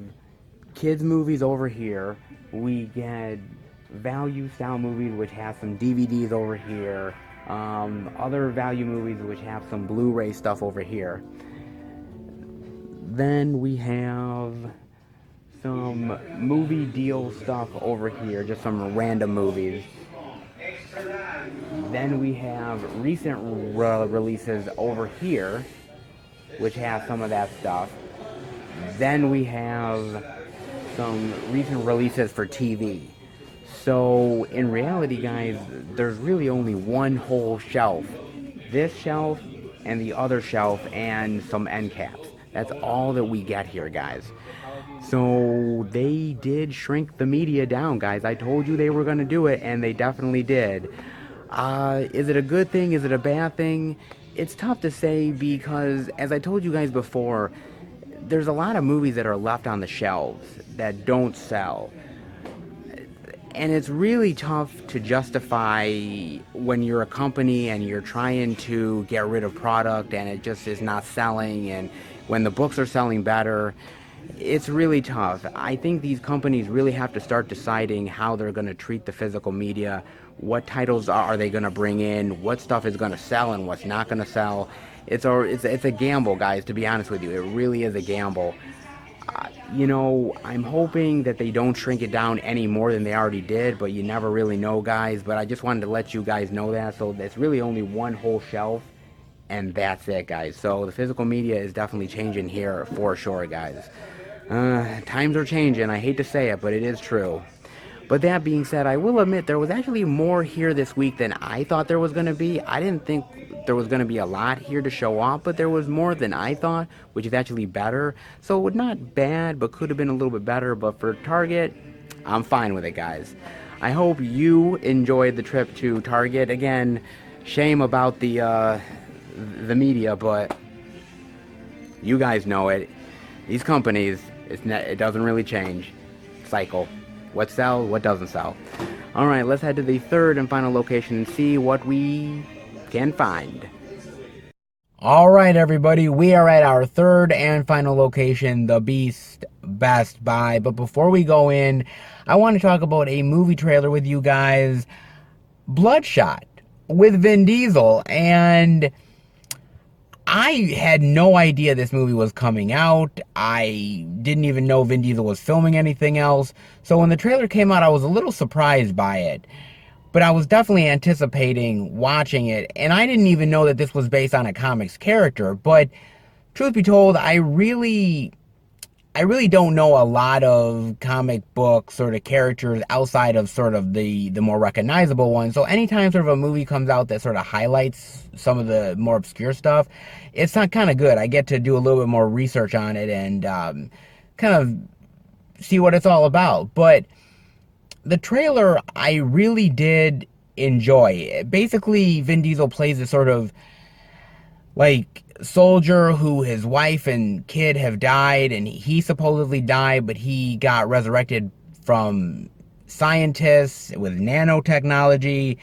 kids movies over here. We get value style movies which have some DVDs over here. Other value movies which have some Blu-ray stuff over here. Then we have some movie deal stuff over here, just some random movies. Then we have recent releases over here, which have some of that stuff. Then we have some recent releases for TV. So in reality, guys, there's really only one whole shelf. This shelf and the other shelf and some end caps. That's all that we get here, guys. So they did shrink the media down, guys. I told you they were going to do it, and they definitely did. Is it a good thing? Is it a bad thing? It's tough to say because, as I told you guys before, there's a lot of movies that are left on the shelves that don't sell. And it's really tough to justify when you're a company and you're trying to get rid of product and it just is not selling, and when the books are selling better. It's really tough. I think these companies really have to start deciding how they're going to treat the physical media. What titles are they going to bring in? What stuff is going to sell and what's not going to sell? It's a gamble, guys, to be honest with you. It really is a gamble. I'm hoping that they don't shrink it down any more than they already did, but you never really know, guys. But I just wanted to let you guys know that. So there's really only one whole shelf, and that's it, guys. So the physical media is definitely changing here for sure, guys. Times are changing. I hate to say it, but it is true. But that being said, I will admit there was actually more here this week than I thought there was going to be. I didn't think there was going to be a lot here to show off, but there was more than I thought, which is actually better. So not bad, but could have been a little bit better. But for Target, I'm fine with it, guys. I hope you enjoyed the trip to Target. Again, shame about the media, but you guys know it. These companies, it doesn't really change. Cycle. What sells, what doesn't sell. Alright, let's head to the third and final location and see what we can find. Alright, everybody, we are at our third and final location, the Beast Best Buy. But before we go in, I want to talk about a movie trailer with you guys, Bloodshot, with Vin Diesel. And I had no idea this movie was coming out. I didn't even know Vin Diesel was filming anything else. So when the trailer came out, I was a little surprised by it. But I was definitely anticipating watching it. And I didn't even know that this was based on a comics character. But truth be told, I really don't know a lot of comic book sort of characters outside of sort of the more recognizable ones. So anytime sort of a movie comes out that sort of highlights some of the more obscure stuff, it's not kind of good. I get to do a little bit more research on it and kind of see what it's all about. But the trailer, I really did enjoy. Basically, Vin Diesel plays this sort of like soldier who his wife and kid have died, and he supposedly died, but he got resurrected from scientists with nanotechnology,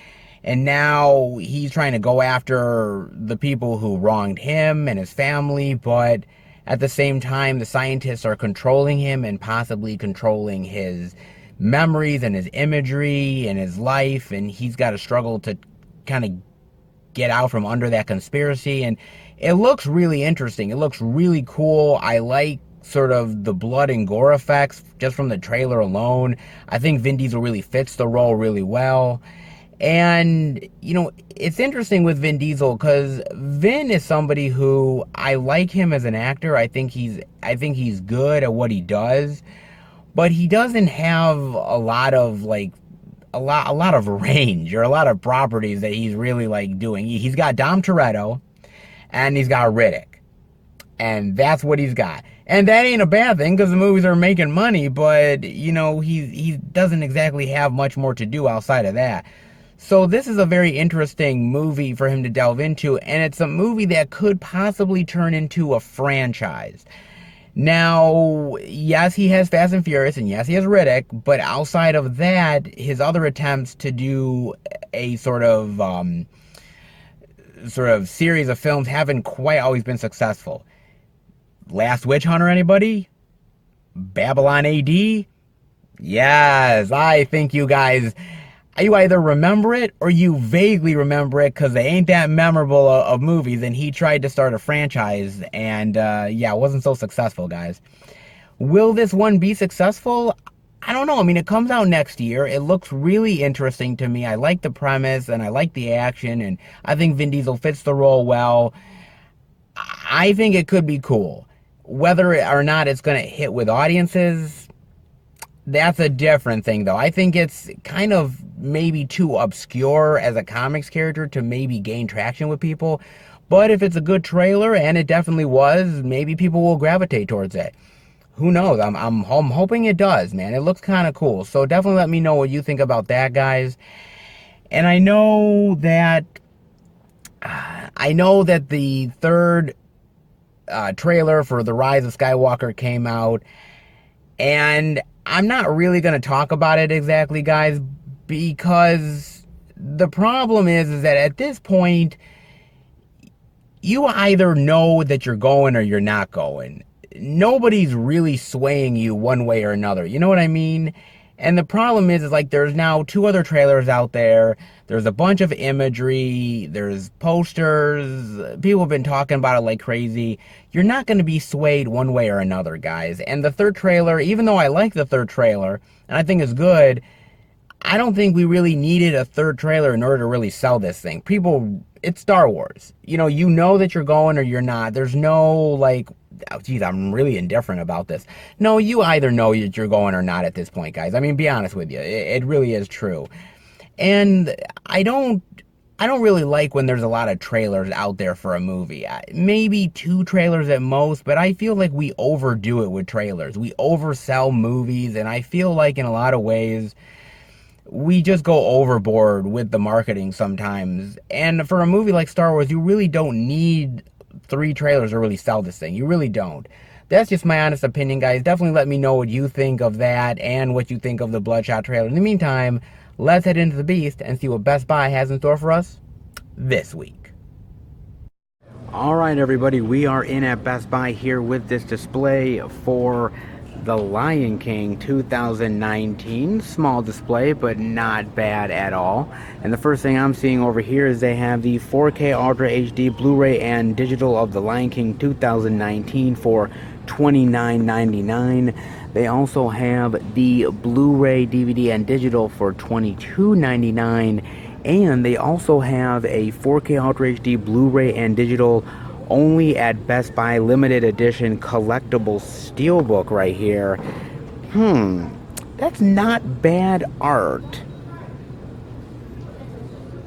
and now he's trying to go after the people who wronged him and his family, but at the same time the scientists are controlling him and possibly controlling his memories and his imagery and his life, and he's got to struggle to kind of get out from under that conspiracy. And it looks really interesting. It looks really cool. I like sort of the blood and gore effects just from the trailer alone. I think Vin Diesel really fits the role really well. And, it's interesting with Vin Diesel because Vin is somebody who I like him as an actor. I think he's good at what he does, but he doesn't have a lot of a lot of range or a lot of properties that he's really doing. He's got Dom Toretto and he's got Riddick, and that's what he's got. And that ain't a bad thing because the movies are making money, but he doesn't exactly have much more to do outside of that. So this is a very interesting movie for him to delve into, and it's a movie that could possibly turn into a franchise. Now, yes, he has Fast and Furious, and yes, he has Riddick, but outside of that, his other attempts to do a sort of series of films haven't quite always been successful. Last Witch Hunter, anybody? Babylon AD? Yes, I think you guys, you either remember it or you vaguely remember it because they ain't that memorable of movies, and he tried to start a franchise, and yeah, it wasn't so successful, guys. Will this one be successful? I don't know. I mean, it comes out next year. It looks really interesting to me. I like the premise, and I like the action, and I think Vin Diesel fits the role well. I think it could be cool. Whether or not it's going to hit with audiences, that's a different thing, though. I think it's kind of maybe too obscure as a comics character to maybe gain traction with people. But if it's a good trailer, and it definitely was, maybe people will gravitate towards it. Who knows? I'm hoping it does, man. It looks kind of cool. So definitely let me know what you think about that, guys. And I know that the third trailer for The Rise of Skywalker came out, and I'm not really going to talk about it exactly, guys, because the problem is that at this point, you either know that you're going or you're not going. Nobody's really swaying you one way or another. You know what I mean? And the problem is like there's now 2 other trailers out there. There's a bunch of imagery. There's posters. People have been talking about it like crazy. You're not going to be swayed one way or another, guys. And the third trailer, even though I like the third trailer, and I think it's good, I don't think we really needed a third trailer in order to really sell this thing. People, it's Star Wars. You know that you're going or you're not. There's no, like, oh, geez, I'm really indifferent about this. No, you either know that you're going or not at this point, guys. I mean, be honest with you. It really is true. And I don't really like when there's a lot of trailers out there for a movie. Maybe 2 trailers at most, but I feel like we overdo it with trailers. We oversell movies, and I feel like in a lot of ways, we just go overboard with the marketing sometimes. And for a movie like Star Wars, you really don't need 3 trailers to really sell this thing. You really don't. That's just my honest opinion, guys. Definitely let me know what you think of that and what you think of the Bloodshot trailer. In the meantime, let's head into the beast and see what Best Buy has in store for us this week. Alright, everybody, we are in at Best Buy here with this display for The Lion King 2019. Small display, but not bad at all. And the first thing I'm seeing over here is they have the 4K Ultra HD Blu-ray and digital of The Lion King 2019 for $29.99. They also have the Blu-ray, DVD, and digital for $22.99. And they also have a 4K Ultra HD Blu-ray and digital only at Best Buy limited edition collectible steelbook right here. That's not bad art.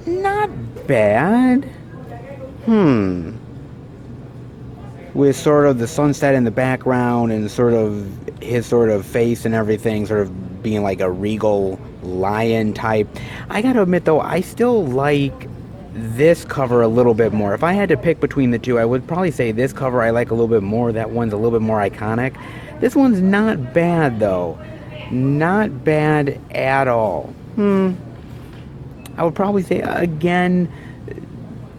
Not bad. With sort of the sunset in the background and sort of his sort of face and everything sort of being like a regal lion type. I gotta admit though, I still like this cover a little bit more. If I had to pick between the two, I would probably say this cover I like a little bit more. That one's a little bit more iconic. This one's not bad though. Not bad at all. I would probably say, again,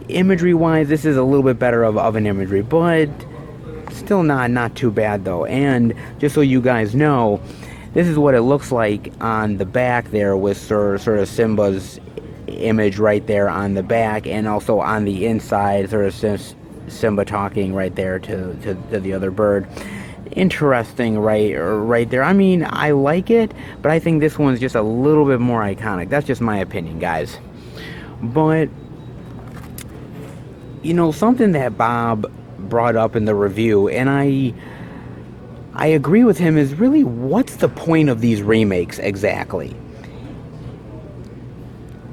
imagery wise, this is a little bit better of an imagery, but still not too bad though. And just so you guys know, this is what it looks like on the back there with sort of Simba's image right there on the back, and also on the inside sort of Simba talking right there to the other bird. Interesting right there. I mean, I like it, but I think this one's just a little bit more iconic. That's just my opinion, guys. But something that Bob brought up in the review, and I agree with him, is really what's the point of these remakes exactly?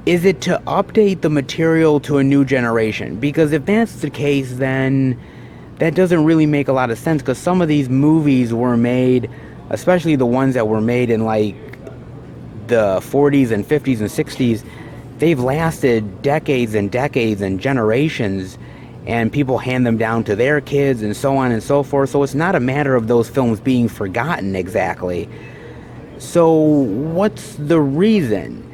Is it to update the material to a new generation? Because if that's the case, then that doesn't really make a lot of sense, because some of these movies were made, especially the ones that were made in like the 40s and 50s and 60s, they've lasted decades and decades and generations, and people hand them down to their kids and so on and so forth. So it's not a matter of those films being forgotten exactly. So what's the reason?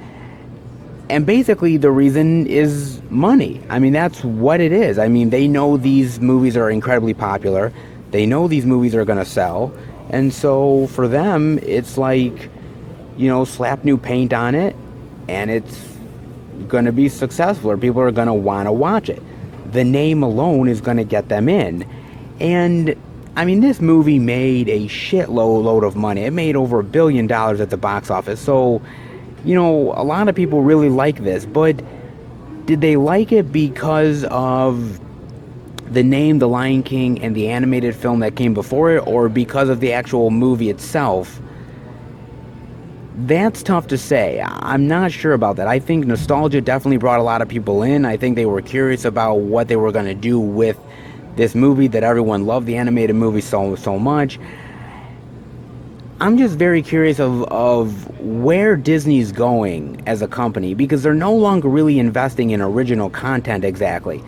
And basically the reason is money. I mean, that's what it is. I mean, they know these movies are incredibly popular. They know these movies are going to sell. And so for them, it's like, you know, slap new paint on it and it's going to be successful, or people are going to want to watch it. The name alone is going to get them in. And I mean, this movie made a shitload of money. It made over $1 billion at the box office. So, you know, a lot of people really like this, but did they like it because of the name The Lion King and the animated film that came before it, or because of the actual movie itself? That's tough to say. I'm not sure about that. I think nostalgia definitely brought a lot of people in. I think they were curious about what they were going to do with this movie that everyone loved, the animated movie, so much. I'm just very curious of where Disney's going as a company, because they're no longer really investing in original content exactly.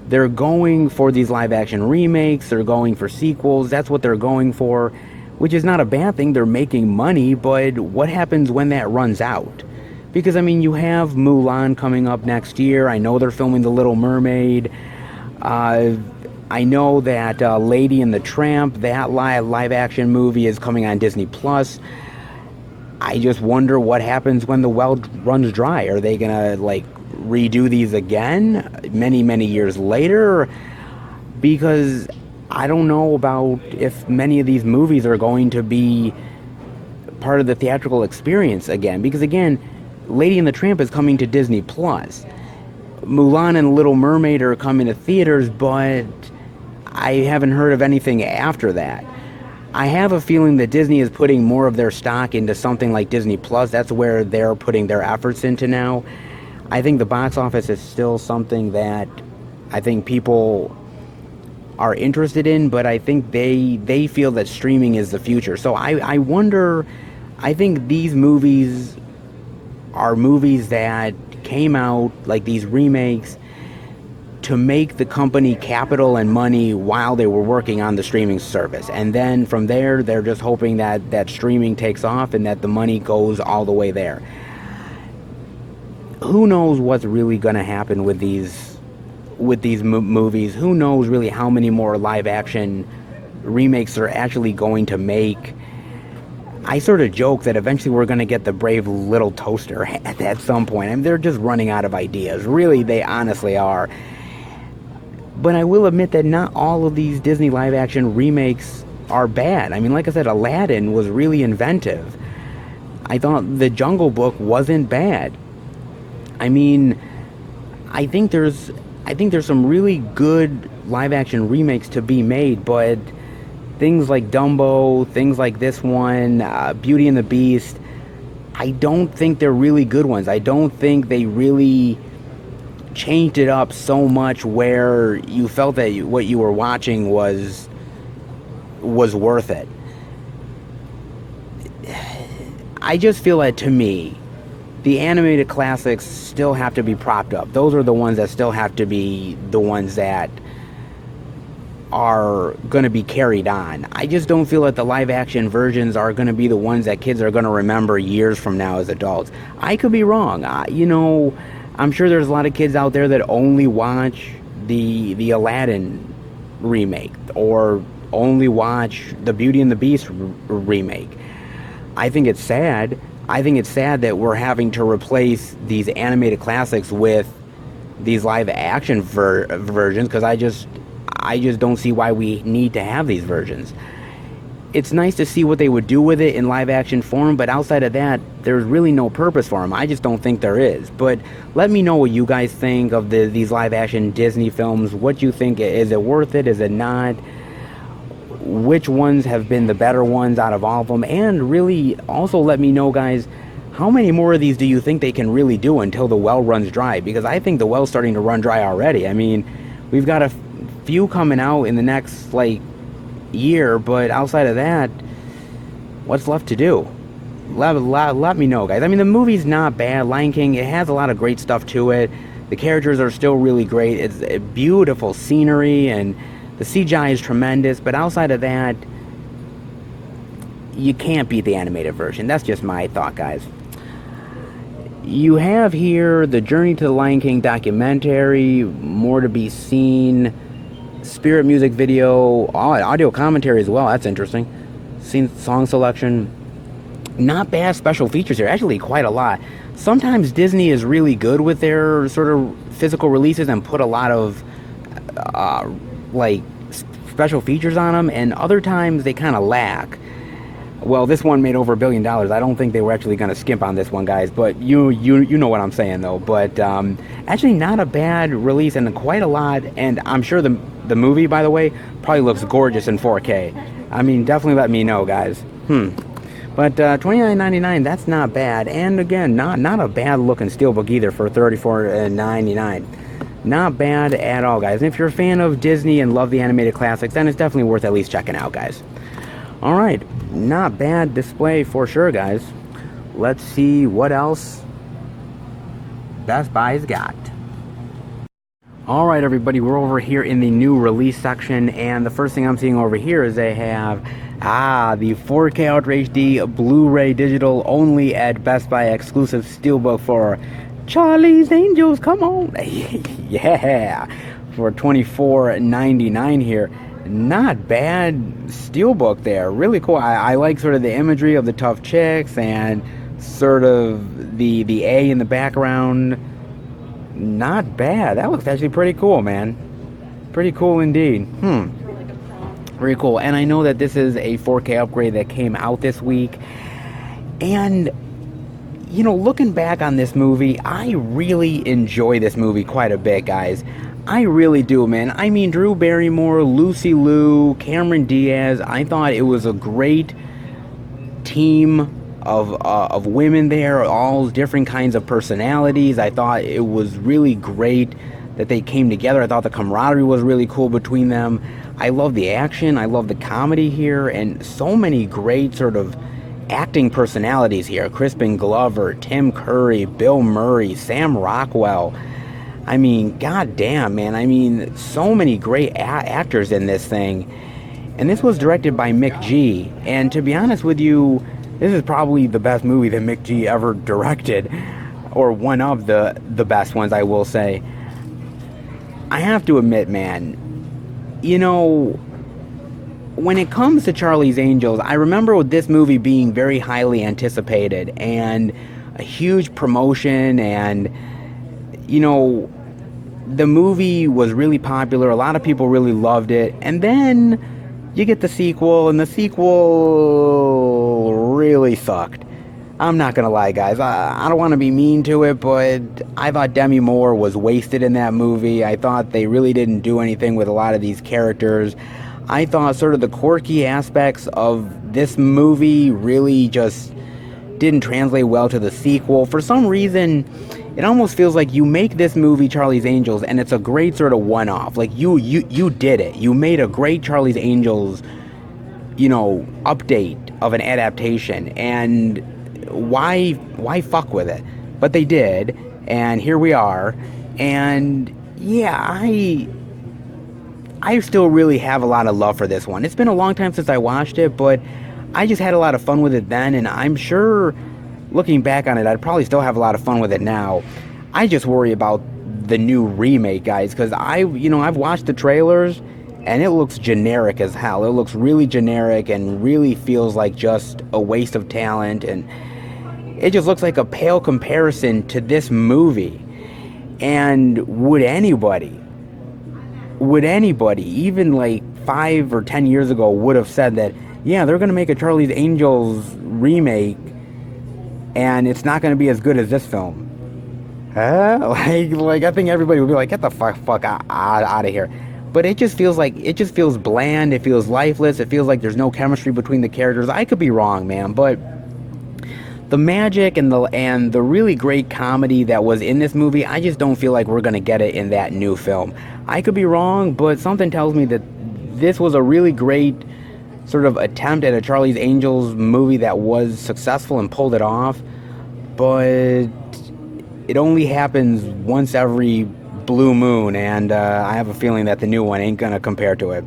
They're going for these live-action remakes, they're going for sequels, that's what they're going for, which is not a bad thing. They're making money, but what happens when that runs out? Because, I mean, you have Mulan coming up next year. I know they're filming The Little Mermaid. I know that Lady and the Tramp, that live-action movie, is coming on Disney+. I just wonder what happens when the well runs dry. Are they going to, like, redo these again many years later? Because I don't know about if many of these movies are going to be part of the theatrical experience again. Because, again, Lady and the Tramp is coming to Disney+. Mulan and Little Mermaid are coming to theaters, but I haven't heard of anything after that. I have a feeling that Disney is putting more of their stock into something like Disney+. That's where they're putting their efforts into now. I think the box office is still something that I think people are interested in, but I think they feel that streaming is the future. So I wonder, I think these movies are movies that came out, like these remakes, to make the company capital and money while they were working on the streaming service. And then from there, they're just hoping that streaming takes off and that the money goes all the way there. Who knows what's really going to happen with these movies? Who knows really how many more live-action remakes they're actually going to make? I sort of joke that eventually we're going to get the Brave Little Toaster at some point. I mean, they're just running out of ideas. Really, they honestly are. But I will admit that not all of these Disney live-action remakes are bad. I mean, like I said, Aladdin was really inventive. I thought The Jungle Book wasn't bad. I mean, I think there's some really good live-action remakes to be made, but things like Dumbo, things like this one, Beauty and the Beast, I don't think they're really good ones. I don't think they really changed it up so much where you felt that what you were watching was worth it. I just feel that, to me, the animated classics still have to be propped up. Those are the ones that still have to be the ones that are going to be carried on. I just don't feel that the live action versions are going to be the ones that kids are going to remember years from now as adults. I could be wrong. I'm sure there's a lot of kids out there that only watch the Aladdin remake or only watch the Beauty and the Beast remake. I think it's sad. I think it's sad that we're having to replace these animated classics with these live action versions, because I just don't see why we need to have these versions. It's nice to see what they would do with it in live action form, but outside of that, there's really no purpose for them. I just don't think there is. But let me know what you guys think of these live action Disney films. What you think? Is it worth it? Is it not? Which ones have been the better ones out of all of them? And really, also let me know, guys, how many more of these do you think they can really do until the well runs dry? Because I think the well's starting to run dry already. I mean, we've got a few coming out in the next, year, but outside of that, what's left to do? let me know, guys. I mean, the movie's not bad. Lion King, it has a lot of great stuff to it. The characters are still really great. It's a beautiful scenery, and the CGI is tremendous. But outside of that, you can't beat the animated version. That's just my thought, guys. You have here the Journey to the Lion King documentary, more to be seen, Spirit music video, audio commentary as well. That's interesting. Song selection. Not bad special features here. Actually, quite a lot. Sometimes Disney is really good with their sort of physical releases and put a lot of like special features on them, and other times they kind of lack. Well, this one made over $1 billion. I don't think they were actually going to skimp on this one, guys, but you know what I'm saying, though. But actually not a bad release, and quite a lot, and I'm sure the movie, by the way, probably looks gorgeous in 4K. I mean, definitely let me know, guys. But $29.99, that's not bad. And again, not a bad looking steelbook either for $34.99. Not bad at all, guys. And if you're a fan of Disney and love the animated classics, then it's definitely worth at least checking out, guys. Alright, not bad display for sure, guys. Let's see what else Best Buy's got. Alright, everybody, we're over here in the new release section, and the first thing I'm seeing over here is they have the 4K Ultra HD Blu-ray digital only at Best Buy exclusive steelbook for Charlie's Angels. Come on. Yeah, for $24.99 here. Not bad steelbook there. Really cool. I like sort of the imagery of the tough chicks and sort of the A in the background. Not bad. That looks actually pretty cool, man. Pretty cool indeed. Very cool. And I know that this is a 4K upgrade that came out this week. And, you know, looking back on this movie, I really enjoy this movie quite a bit, guys. I really do, man. I mean, Drew Barrymore, Lucy Liu, Cameron Diaz, I thought it was a great team of women there, all different kinds of personalities. I thought it was really great that they came together. I thought the camaraderie was really cool between them. I love the action. I love the comedy here, and so many great sort of acting personalities here. Crispin Glover, Tim Curry, Bill Murray, Sam Rockwell. I mean, goddamn, man. I mean, so many great actors in this thing. And this was directed by Mick G. And to be honest with you, this is probably the best movie that Mick G ever directed. Or one of the best ones, I will say. I have to admit, man, you know, when it comes to Charlie's Angels, I remember this movie being very highly anticipated and a huge promotion, and, you know, the movie was really popular. A lot of people really loved it. And then you get the sequel, and the sequel really sucked. I'm not gonna lie, guys. I don't want to be mean to it, but I thought Demi Moore was wasted in that movie. I thought they really didn't do anything with a lot of these characters. I thought sort of the quirky aspects of this movie really just didn't translate well to the sequel. For some reason, it almost feels like you make this movie, Charlie's Angels, and it's a great sort of one-off. Like, you did it. You made a great Charlie's Angels, you know, update of an adaptation, and why fuck with it? But they did, and here we are. And yeah, I still really have a lot of love for this one. It's been a long time since I watched it, but I just had a lot of fun with it then, and I'm sure looking back on it, I'd probably still have a lot of fun with it now. I just worry about the new remake, guys, because I've watched the trailers, and it looks generic as hell. It looks really generic and really feels like just a waste of talent, and it just looks like a pale comparison to this movie. And would anybody, even like 5 or 10 years ago, would have said that, yeah, they're going to make a Charlie's Angels remake, and it's not going to be as good as this film? Like I think everybody would be like, get the fuck out of here. But it just feels bland. It feels lifeless. It feels like there's no chemistry between the characters. I could be wrong, man, but the magic and the really great comedy that was in this movie, I just don't feel like we're going to get it in that new film. I could be wrong, but something tells me that this was a really great sort of attempt at a Charlie's Angels movie that was successful and pulled it off, but it only happens once every blue moon, and I have a feeling that the new one ain't gonna compare to it.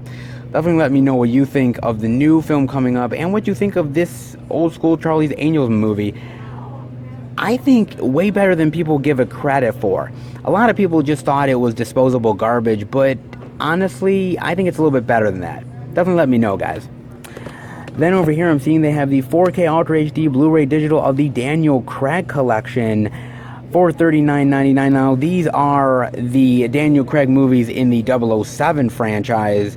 Definitely let me know what you think of the new film coming up and what you think of this old school Charlie's Angels movie. I think way better than people give it credit for. A lot of people just thought it was disposable garbage, but honestly, I think it's a little bit better than that. Definitely let me know, guys. Then over here, I'm seeing they have the 4K Ultra HD Blu-ray digital of the Daniel Craig collection for $39.99. Now, these are the Daniel Craig movies in the 007 franchise.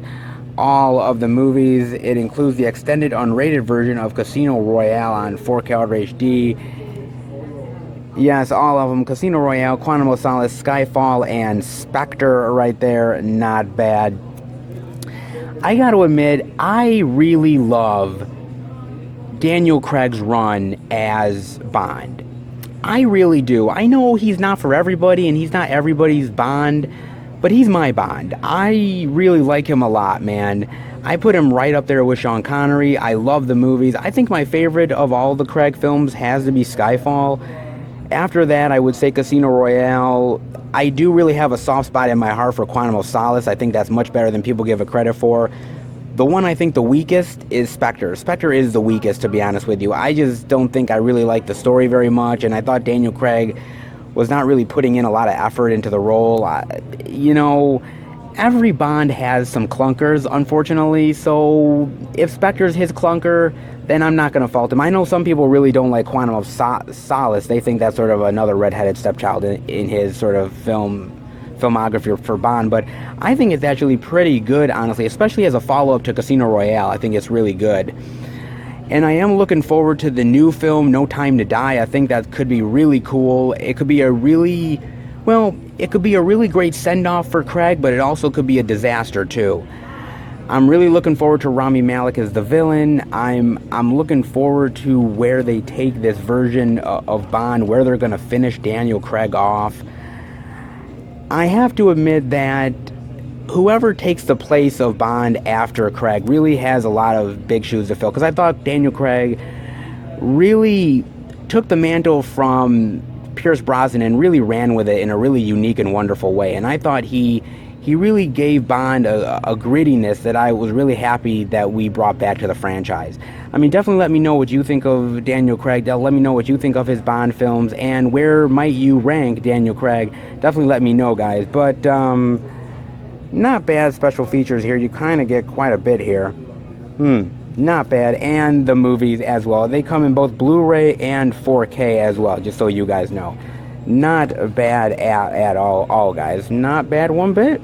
All of the movies. It includes the extended unrated version of Casino Royale on 4K Ultra HD. Yes, all of them. Casino Royale, Quantum of Solace, Skyfall, and Spectre right there. Not bad. I gotta admit, I really love Daniel Craig's run as Bond. I really do. I know he's not for everybody, and he's not everybody's Bond, but he's my Bond. I really like him a lot, man. I put him right up there with Sean Connery. I love the movies. I think my favorite of all the Craig films has to be Skyfall. After that, I would say Casino Royale. I do really have a soft spot in my heart for Quantum of Solace. I think that's much better than people give it credit for. The one I think the weakest is Spectre. Spectre is the weakest, to be honest with you. I just don't think I really like the story very much, and I thought Daniel Craig was not really putting in a lot of effort into the role. You know, every Bond has some clunkers, unfortunately, so if Spectre's his clunker, then I'm not going to fault him. I know some people really don't like Quantum of Solace. They think that's sort of another redheaded stepchild in his sort of filmography for Bond, but I think it's actually pretty good, honestly, especially as a follow-up to Casino Royale. I think it's really good. And I am looking forward to the new film, No Time to Die. I think that could be really cool. It could be a really great send-off for Craig, but it also could be a disaster, too. I'm really looking forward to Rami Malek as the villain. I'm looking forward to where they take this version of Bond, where they're going to finish Daniel Craig off. I have to admit that whoever takes the place of Bond after Craig really has a lot of big shoes to fill, because I thought Daniel Craig really took the mantle from Pierce Brosnan and really ran with it in a really unique and wonderful way. And I thought he really gave Bond a grittiness that I was really happy that we brought back to the franchise. I mean, definitely let me know what you think of Daniel Craig. Let me know what you think of his Bond films, and where might you rank Daniel Craig. Definitely let me know, guys. But not bad special features here. You kind of get quite a bit here. Not bad. And the movies as well. They come in both Blu-ray and 4K as well, just so you guys know. Not bad at all, guys. Not bad one bit.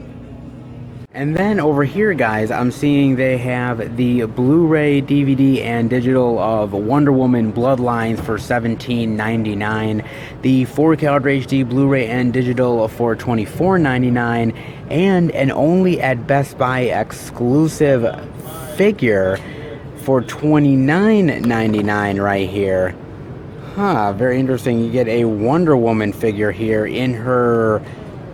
And then over here, guys, I'm seeing they have the Blu-ray, DVD, and digital of Wonder Woman Bloodlines for $17.99. The 4K Ultra HD Blu-ray and digital for $24.99. And an only at Best Buy exclusive figure for $29.99 right here. Very interesting. You get a Wonder Woman figure here in her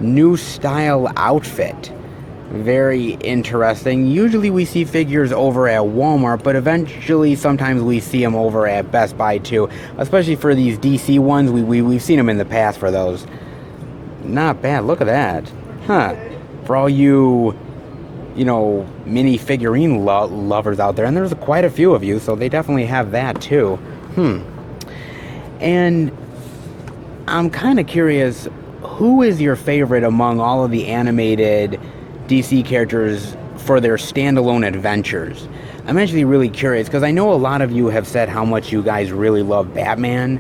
new style outfit. Very interesting. Usually we see figures over at Walmart, but eventually sometimes we see them over at Best Buy too. Especially for these DC ones, we've seen them in the past for those. Not bad. Look at that. For all you mini figurine lovers out there, and there's quite a few of you, so they definitely have that too. And I'm kind of curious, who is your favorite among all of the animated DC characters for their standalone adventures? I'm actually really curious, because I know a lot of you have said how much you guys really love Batman,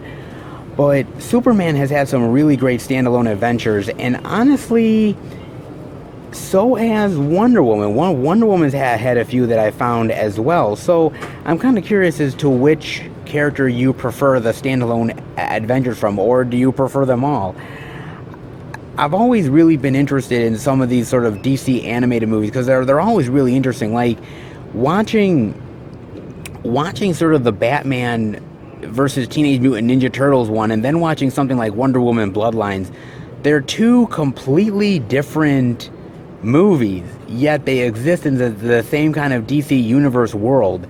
but Superman has had some really great standalone adventures, and honestly, so has Wonder Woman. Wonder Woman's had a few that I found as well, so I'm kind of curious as to which character you prefer the standalone adventures from, or do you prefer them all? I've always really been interested in some of these sort of DC animated movies, because they're always really interesting. Like watching sort of the Batman versus Teenage Mutant Ninja Turtles one, and then watching something like Wonder Woman Bloodlines. They're two completely different movies, yet they exist in the same kind of DC universe world.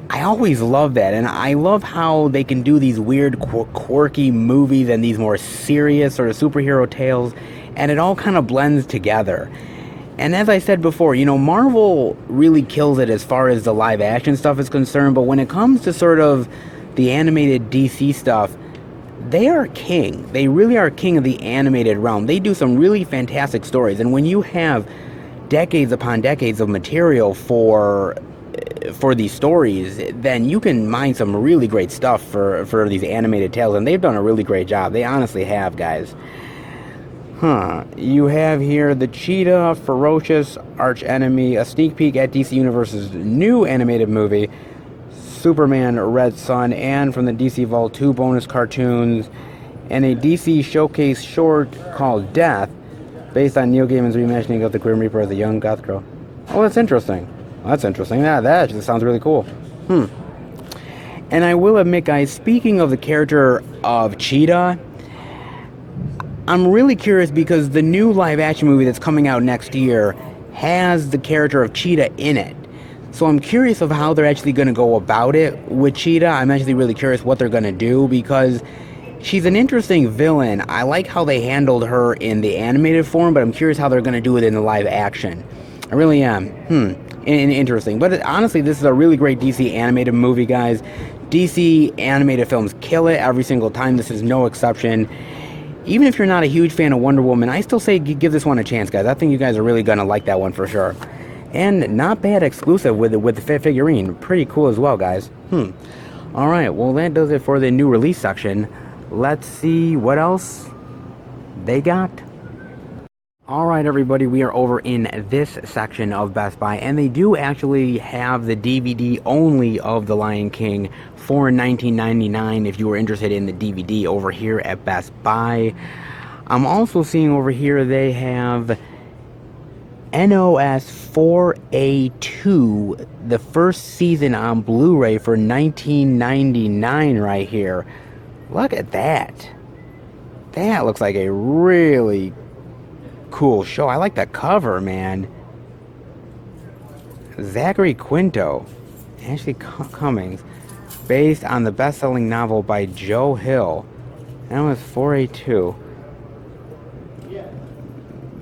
I always love that, and I love how they can do these weird, quirky movies and these more serious sort of superhero tales, and it all kind of blends together. And as I said before, you know, Marvel really kills it as far as the live action stuff is concerned, but when it comes to sort of the animated DC stuff, they are king. They really are king of the animated realm. They do some really fantastic stories, and when you have decades upon decades of material for these stories, then you can mine some really great stuff for these animated tales, and they've done a really great job. They honestly have, guys. You have here the Cheetah, ferocious archenemy, a sneak peek at DC Universe's new animated movie, Superman Red Sun, and from the DC Vault 2 bonus cartoons, and a DC Showcase short called Death, based on Neil Gaiman's reimagining of the Grim Reaper as a young goth girl. Oh, that's interesting. That's interesting. That actually sounds really cool. And I will admit, guys, speaking of the character of Cheetah, I'm really curious because the new live-action movie that's coming out next year has the character of Cheetah in it. So I'm curious of how they're actually going to go about it with Cheetah. I'm actually really curious what they're going to do because she's an interesting villain. I like how they handled her in the animated form, but I'm curious how they're going to do it in the live-action. I really am. Interesting. But honestly, this is a really great DC animated movie, guys. DC animated films kill it every single time. This is no exception. Even if you're not a huge fan of Wonder Woman, I still say give this one a chance, guys. I think you guys are really going to like that one for sure. And not bad exclusive with the figurine. Pretty cool as well, guys. Alright, well that does it for the new release section. Let's see what else they got. Alright everybody, we are over in this section of Best Buy, and they do actually have the DVD only of The Lion King for $19.99 if you were interested in the DVD over here at Best Buy. I'm also seeing over here they have NOS 4A2, the first season on Blu-ray for $19.99 right here. Look at that. That looks like a really cool show. I like the cover, man. Zachary Quinto, Ashley Cummings, based on the best-selling novel by Joe Hill. That was 4A2.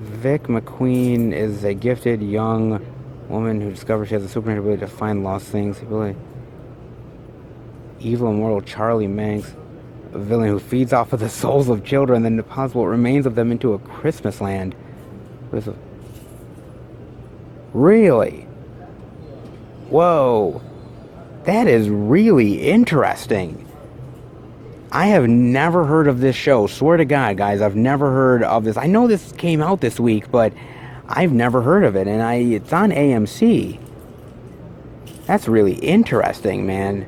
Vic McQueen is a gifted young woman who discovers she has a supernatural ability to find lost things. Evil immortal Charlie Manx, a villain who feeds off of the souls of children and deposits what remains of them into a Christmas land. Really? Whoa. That is really interesting. I have never heard of this show. Swear to God, guys, I've never heard of this. I know this came out this week, but I've never heard of it, and it's on AMC. That's really interesting, man.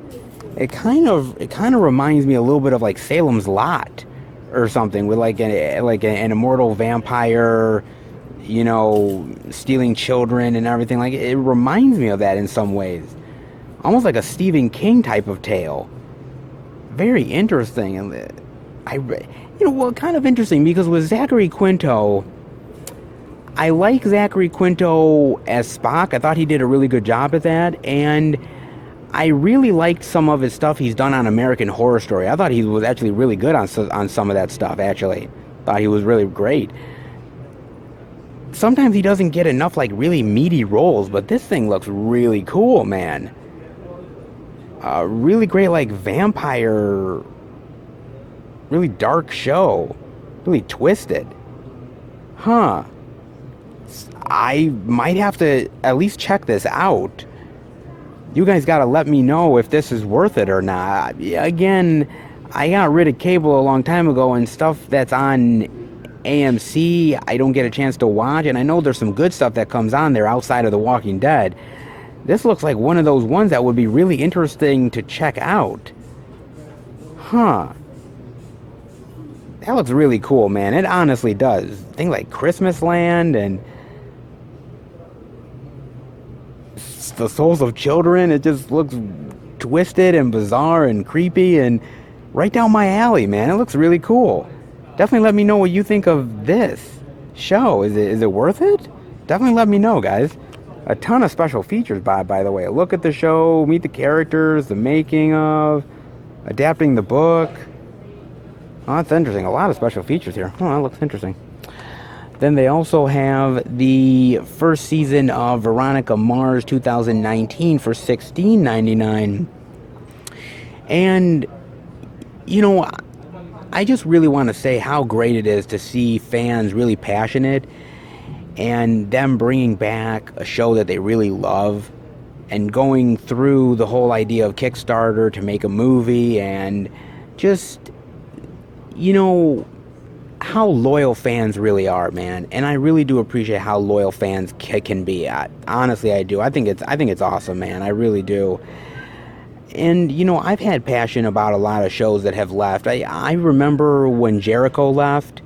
It kind of reminds me a little bit of like Salem's Lot or something, with like an immortal vampire, you know, stealing children and everything. Like, it reminds me of that in some ways, almost like a Stephen King type of tale. Very interesting. And kind of interesting because with Zachary Quinto, I like Zachary Quinto as Spock. I thought he did a really good job at that, and I really liked some of his stuff he's done on American Horror Story. I thought he was actually really good on some of that stuff, actually. Thought he was really great. Sometimes he doesn't get enough, like, really meaty roles, but this thing looks really cool, man. Really great, like, vampire, really dark show. Really twisted. I might have to at least check this out. You guys gotta let me know if this is worth it or not. Again, I got rid of cable a long time ago, and stuff that's on AMC I don't get a chance to watch, and I know there's some good stuff that comes on there outside of The Walking Dead. This looks like one of those ones that would be really interesting to check out. That looks really cool, man. It honestly does. Things like Christmas Land and the Souls of Children. It just looks twisted and bizarre and creepy and right down my alley, man. It looks really cool. Definitely let me know what you think of this show. Is it worth it? definitely let me know, guys. A ton of special features, by the way. Look at the show, meet the characters, the making of, adapting the book. Oh, that's interesting. A lot of special features here. Oh, that looks interesting. Then they also have the first season of Veronica Mars 2019 for $16.99. And, you know, I just really want to say how great it is to see fans really passionate and them bringing back a show that they really love and going through the whole idea of Kickstarter to make a movie and just, you know, how loyal fans really are, man. And I really do appreciate how loyal fans can be. Honestly, I do. I think it's awesome, man. I really do. And, you know, I've had passion about a lot of shows that have left. I remember when Jericho left,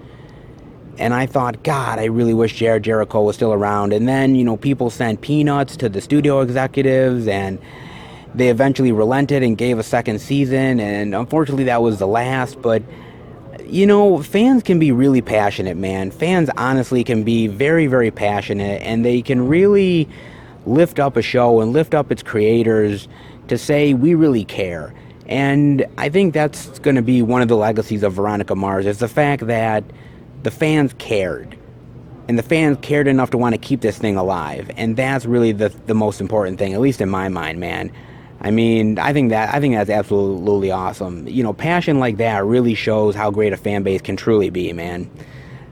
and I thought, God, I really wish Jericho was still around. And then, you know, people sent peanuts to the studio executives, and they eventually relented and gave a second season. And unfortunately, that was the last. But, you know, fans can be really passionate, man. Fans honestly can be very, very passionate, and they can really lift up a show and lift up its creators to say, we really care. And I think that's going to be one of the legacies of Veronica Mars, is the fact that the fans cared. And the fans cared enough to want to keep this thing alive. And that's really the most important thing, at least in my mind, man. I mean, I think that's absolutely awesome. You know, passion like that really shows how great a fan base can truly be, man.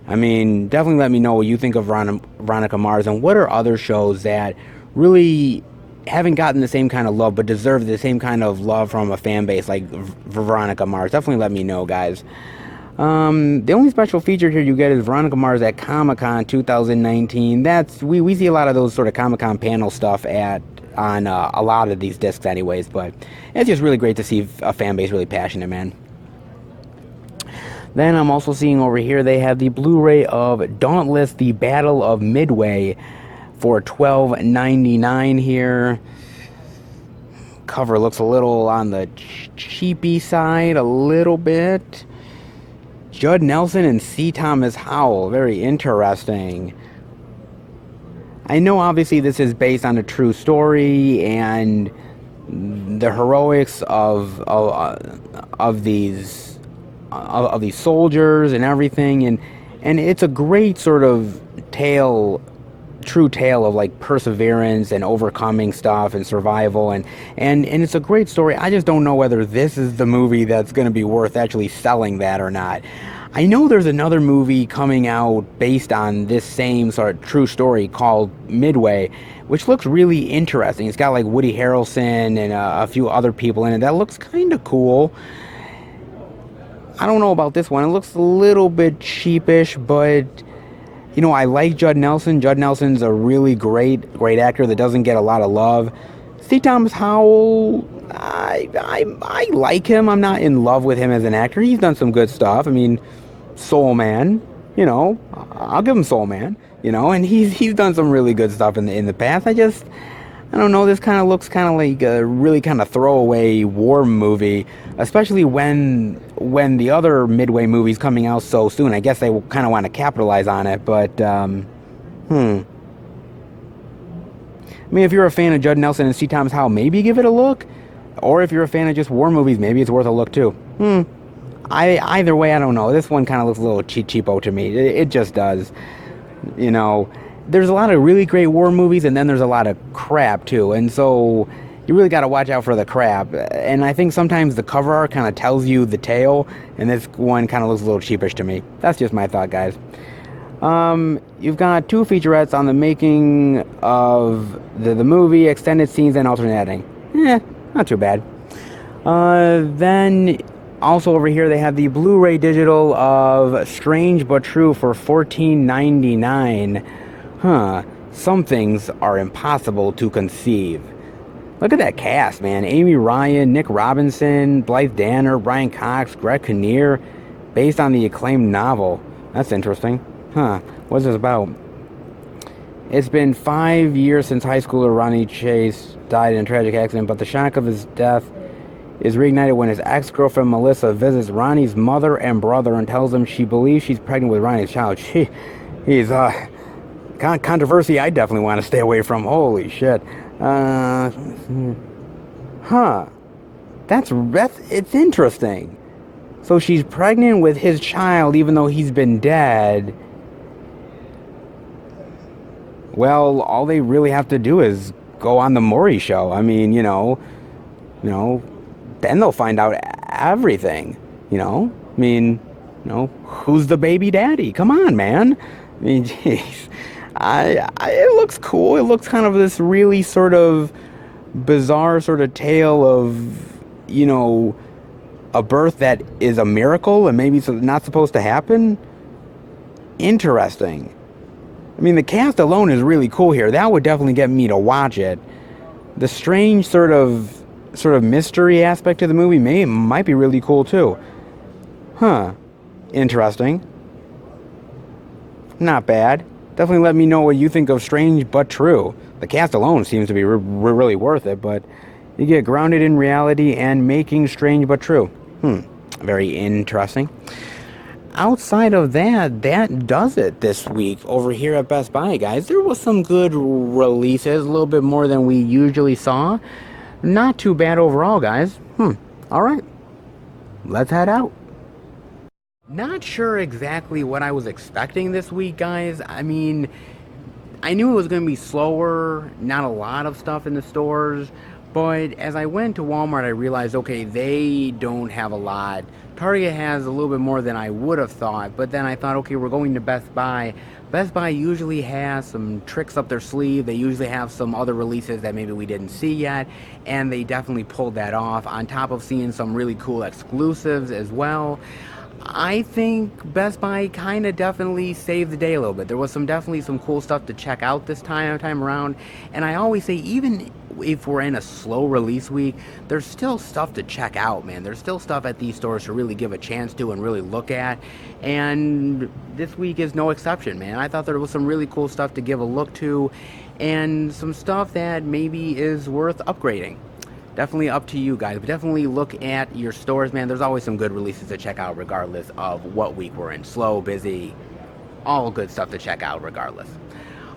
I mean, definitely let me know what you think of Veronica Mars, and what are other shows that really haven't gotten the same kind of love but deserve the same kind of love from a fan base like Veronica Mars. Definitely let me know, guys. The only special feature here you get is Veronica Mars at Comic-Con 2019. We see a lot of those sort of Comic-Con panel stuff on a lot of these discs anyways, but it's just really great to see a fan base really passionate, man. Then I'm also seeing over here they have the Blu-ray of Dauntless, The Battle of Midway for $12.99 here. Cover looks a little on the cheapy side, a little bit. Judd Nelson and C. Thomas Howell, very interesting. I know obviously this is based on a true story and the heroics of these soldiers and everything, and it's a great sort of true tale of like perseverance and overcoming stuff and survival, and it's a great story. I just don't know whether this is the movie that's going to be worth actually selling that or not. I know there's another movie coming out based on this same sort of true story called Midway, which looks really interesting. It's got like Woody Harrelson and a few other people in it. That looks kind of cool. I don't know about this one. It looks a little bit cheapish, but you know, I like Judd Nelson. Judd Nelson's a really great actor that doesn't get a lot of love. C. Thomas Howell, I like him. I'm not in love with him as an actor. He's done some good stuff. I mean, Soul Man, you know, I'll give him Soul Man, you know, and he's done some really good stuff in the past. I don't know, this kind of looks kind of like a really kind of throwaway war movie, especially when the other Midway movie's coming out so soon. I guess they kind of want to capitalize on it, but, I mean, if you're a fan of Judd Nelson and C. Thomas Howell, maybe give it a look. Or if you're a fan of just war movies, maybe it's worth a look too. Either way, I don't know. This one kind of looks a little cheapo to me. It just does. You know, there's a lot of really great war movies, and then there's a lot of crap too. And so you really got to watch out for the crap. And I think sometimes the cover art kind of tells you the tale, and this one kind of looks a little cheapish to me. That's just my thought, guys. You've got 2 featurettes on the making of the movie, extended scenes, and alternate editing. Not too bad. Then also over here they have the Blu-ray digital of Strange But True for $14.99. Some things are impossible to conceive. Look at that cast, man. Amy Ryan, Nick Robinson, Blythe Danner, Brian Cox, Greg Kinnear, based on the acclaimed novel. That's interesting. What's this about? It's been 5 years since high schooler Ronnie Chase died in a tragic accident, but the shock of his death is reignited when his ex-girlfriend Melissa visits Ronnie's mother and brother and tells them she believes she's pregnant with Ronnie's child. He's Controversy I definitely want to stay away from. Holy shit. Huh. That's it's interesting. So she's pregnant with his child even though he's been dead. Well, all they really have to do is go on the Maury show. I mean, then they'll find out everything, I mean, who's the baby daddy? Come on, man. I mean, jeez. It looks cool. It looks kind of this really sort of bizarre sort of tale of, a birth that is a miracle and maybe it's not supposed to happen. Interesting. I mean, the cast alone is really cool here. That would definitely get me to watch it. The strange sort of mystery aspect of the movie might be really cool too. Huh. Interesting. Not bad. Definitely let me know what you think of Strange But True. The cast alone seems to be really worth it, but you get grounded in reality and making Strange But True. Very interesting. Outside of that does it this week over here at Best Buy, guys. There was some good releases, a little bit more than we usually saw. Not too bad overall, guys. Alright. Let's head out. Not sure exactly what I was expecting this week, guys. I mean, I knew it was going to be slower, not a lot of stuff in the stores, but as I went to Walmart, I realized, okay, they don't have a lot. Target has a little bit more than I would have thought, but then I thought, okay, we're going to Best Buy. Best Buy usually has some tricks up their sleeve. They usually have some other releases that maybe we didn't see yet, and they definitely pulled that off, on top of seeing some really cool exclusives as well. I think Best Buy kind of definitely saved the day a little bit. There was definitely some cool stuff to check out this time around. And I always say, even if we're in a slow release week, there's still stuff to check out, man. There's still stuff at these stores to really give a chance to and really look at. And this week is no exception, man. I thought there was some really cool stuff to give a look to and some stuff that maybe is worth upgrading. Definitely up to you guys, but definitely look at your stores, man. There's always some good releases to check out regardless of what week we're in. Slow, busy, all good stuff to check out regardless.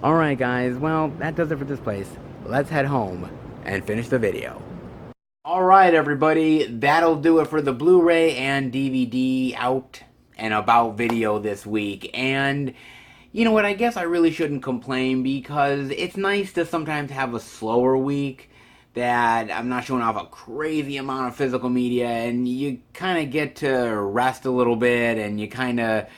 Alright guys, well, that does it for this place. Let's head home and finish the video. Alright everybody, that'll do it for the Blu-ray and DVD out and about video this week. And you know what, I guess I really shouldn't complain because it's nice to sometimes have a slower week that I'm not showing off a crazy amount of physical media, and you kind of get to rest a little bit, and you kind of,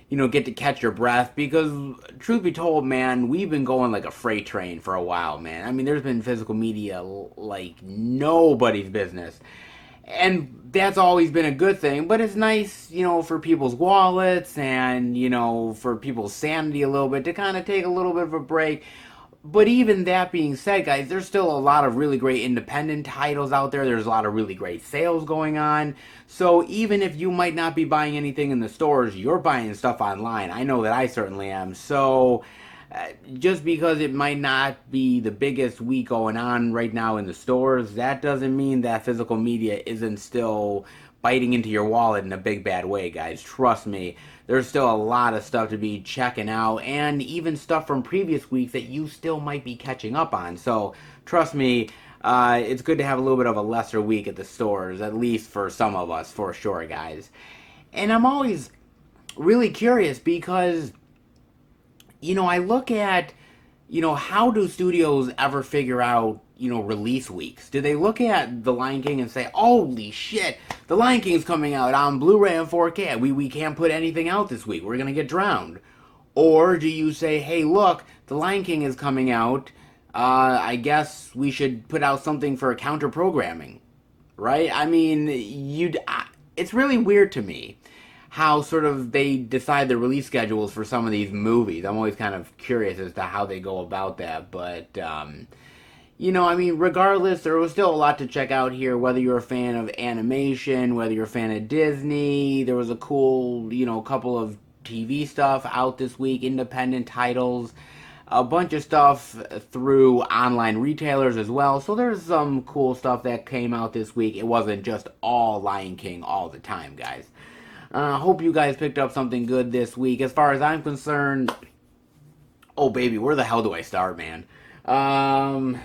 get to catch your breath, because, truth be told, man, we've been going like a freight train for a while, man. I mean, there's been physical media like nobody's business, and that's always been a good thing, but it's nice, for people's wallets, and, for people's sanity a little bit, to kind of take a little bit of a break. But even that being said, guys, there's still a lot of really great independent titles out there. There's a lot of really great sales going on. So even if you might not be buying anything in the stores, you're buying stuff online. I know that I certainly am. So just because it might not be the biggest week going on right now in the stores, that doesn't mean that physical media isn't still biting into your wallet in a big bad way, guys. Trust me. There's still a lot of stuff to be checking out, and even stuff from previous weeks that you still might be catching up on. So, trust me, it's good to have a little bit of a lesser week at the stores, at least for some of us, for sure, guys. And I'm always really curious because, I look at, how do studios ever figure out, release weeks? Do they look at The Lion King and say, holy shit, The Lion King's coming out on Blu-ray and 4K. We can't put anything out this week. We're going to get drowned. Or do you say, hey, look, The Lion King is coming out. I guess we should put out something for counter-programming. Right? I mean, it's really weird to me how sort of they decide the release schedules for some of these movies. I'm always kind of curious as to how they go about that. But, regardless, there was still a lot to check out here, whether you're a fan of animation, whether you're a fan of Disney. There was a cool, couple of TV stuff out this week, independent titles, a bunch of stuff through online retailers as well. So there's some cool stuff that came out this week. It wasn't just all Lion King all the time, guys. Hope you guys picked up something good this week. As far as I'm concerned, Oh, baby, where the hell do I start, man? Um,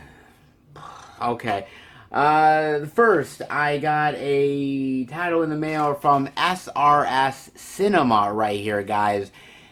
okay. First, I got a title in the mail from SRS Cinema right here, guys.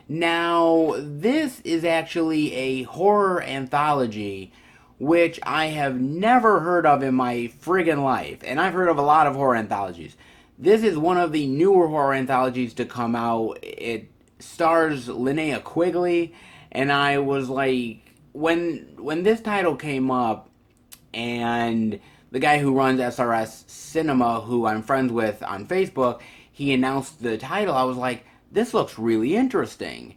Now, this is actually a horror anthology, which I have never heard of in my friggin' life. And I've heard of a lot of horror anthologies. This is one of the newer horror anthologies to come out. It stars Linnea Quigley, and I was like, when this title came up, and the guy who runs SRS Cinema, who I'm friends with on Facebook, he announced the title. I was like, this looks really interesting.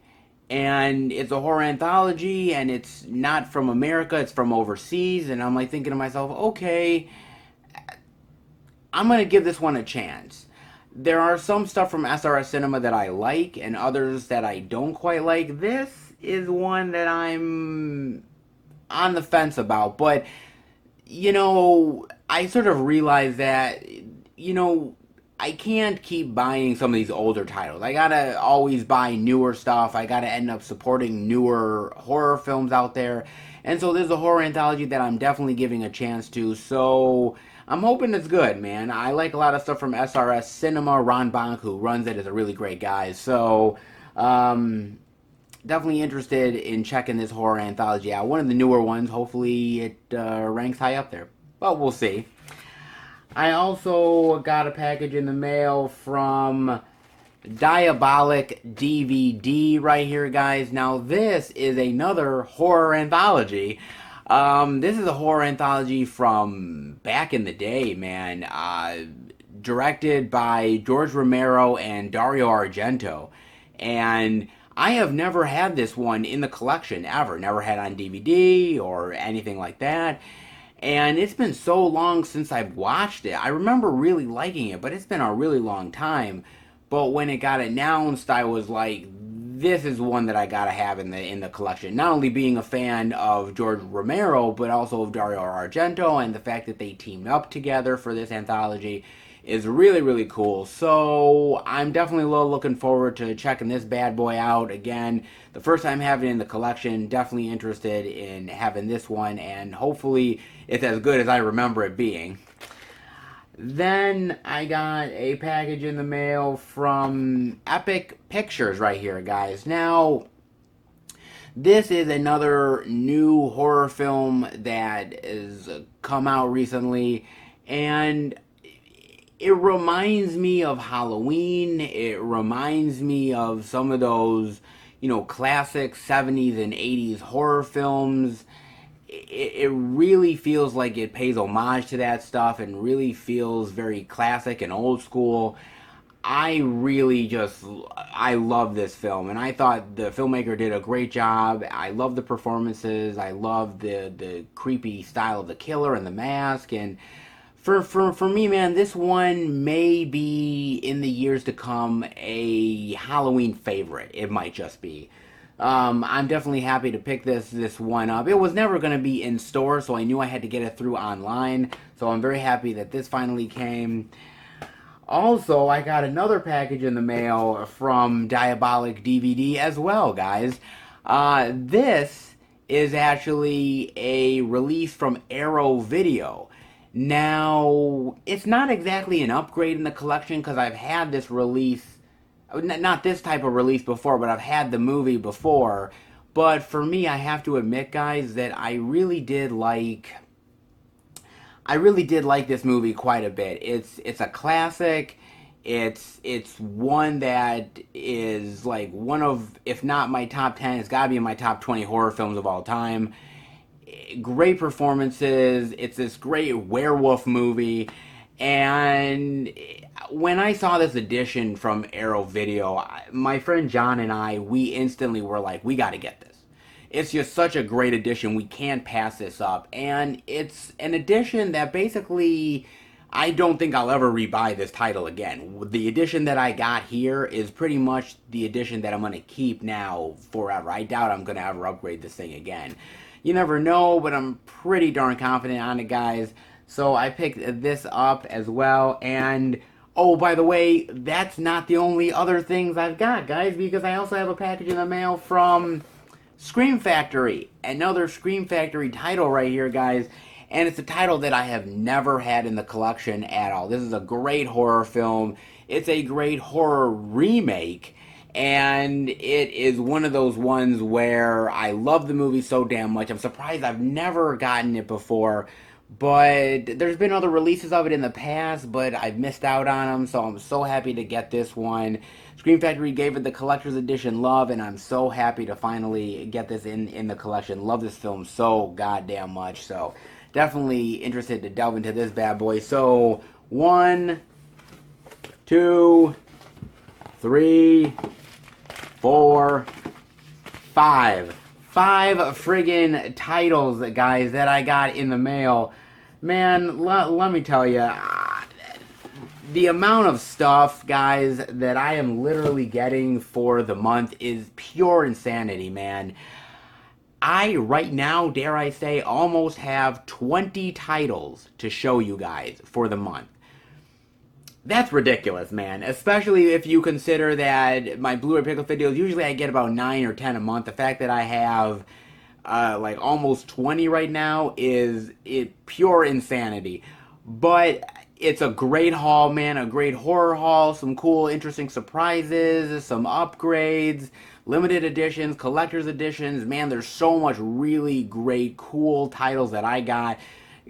And it's a horror anthology, and it's not from America, it's from overseas. And I'm like thinking to myself, okay, I'm going to give this one a chance. There are some stuff from SRS Cinema that I like, and others that I don't quite like. This is one that I'm on the fence about, but I sort of realized that, I can't keep buying some of these older titles. I gotta always buy newer stuff. I gotta end up supporting newer horror films out there. And so there's a horror anthology that I'm definitely giving a chance to. So I'm hoping it's good, man. I like a lot of stuff from SRS Cinema. Ron Bonk, who runs it, is a really great guy. So, definitely interested in checking this horror anthology out. One of the newer ones. Hopefully it ranks high up there. But we'll see. I also got a package in the mail from Diabolic DVD right here, guys. Now, this is another horror anthology. This is a horror anthology from back in the day, man. Directed by George Romero and Dario Argento. And I have never had this one in the collection, ever. Never had it on DVD or anything like that. And it's been so long since I've watched it. I remember really liking it, but it's been a really long time. But when it got announced, I was like, this is one that I gotta have in the collection. Not only being a fan of George Romero, but also of Dario Argento, and the fact that they teamed up together for this anthology is really, really cool. So I'm definitely a little looking forward to checking this bad boy out again. The first time having it in the collection, definitely interested in having this one, and hopefully it's as good as I remember it being. Then I got a package in the mail from Epic Pictures right here, guys. Now, this is another new horror film that has come out recently, and it reminds me of Halloween. It reminds me of some of those, classic 70s and 80s horror films. It really feels like it pays homage to that stuff and really feels very classic and old school. I love this film, and I thought the filmmaker did a great job. I love the performances. I love the creepy style of the killer and the mask, and for me, man, this one may be, in the years to come, a Halloween favorite. It might just be. I'm definitely happy to pick this one up. It was never going to be in store, so I knew I had to get it through online. So I'm very happy that this finally came. Also, I got another package in the mail from Diabolic DVD as well, guys. This is actually a release from Arrow Video. Now, it's not exactly an upgrade in the collection because I've had this release, not this type of release before, but I've had the movie before. But for me, I have to admit, guys, that I really did like this movie quite a bit. It's a classic. It's one that is like one of, if not my top 10, it's got to be in my top 20 horror films of all time. Great performances. It's this great werewolf movie. And when I saw this edition from Arrow Video, my friend John and I, we instantly were like, we got to get this. It's just such a great edition. We can't pass this up. And it's an edition that basically, I don't think I'll ever rebuy this title again. The edition that I got here is pretty much the edition that I'm going to keep now forever. I doubt I'm going to ever upgrade this thing again. You never know, but I'm pretty darn confident on it, guys. So I picked this up as well. And, oh, by the way, that's not the only other things I've got, guys, because I also have a package in the mail from Scream Factory. Another Scream Factory title right here, guys. And it's a title that I have never had in the collection at all. This is a great horror film. It's a great horror remake. And it is one of those ones where I love the movie so damn much. I'm surprised I've never gotten it before. But there's been other releases of it in the past, but I've missed out on them, so I'm so happy to get this one. Scream Factory gave it the collector's edition love, and I'm so happy to finally get this in the collection. Love this film so goddamn much, so definitely interested to delve into this bad boy. So, 1, 2, 3, 4, 5. 5 friggin' titles, guys, that I got in the mail. Man, let me tell you, the amount of stuff, guys, that I am literally getting for the month is pure insanity, man. I, right now, dare I say, almost have 20 titles to show you guys for the month. That's ridiculous, man. Especially if you consider that my Blu-ray pickup videos, usually I get about 9 or 10 a month. The fact that I have like almost 20 right now is pure insanity. But it's a great haul, man. A great horror haul. Some cool, interesting surprises. Some upgrades. Limited editions. Collector's editions. Man, there's so much really great, cool titles that I got.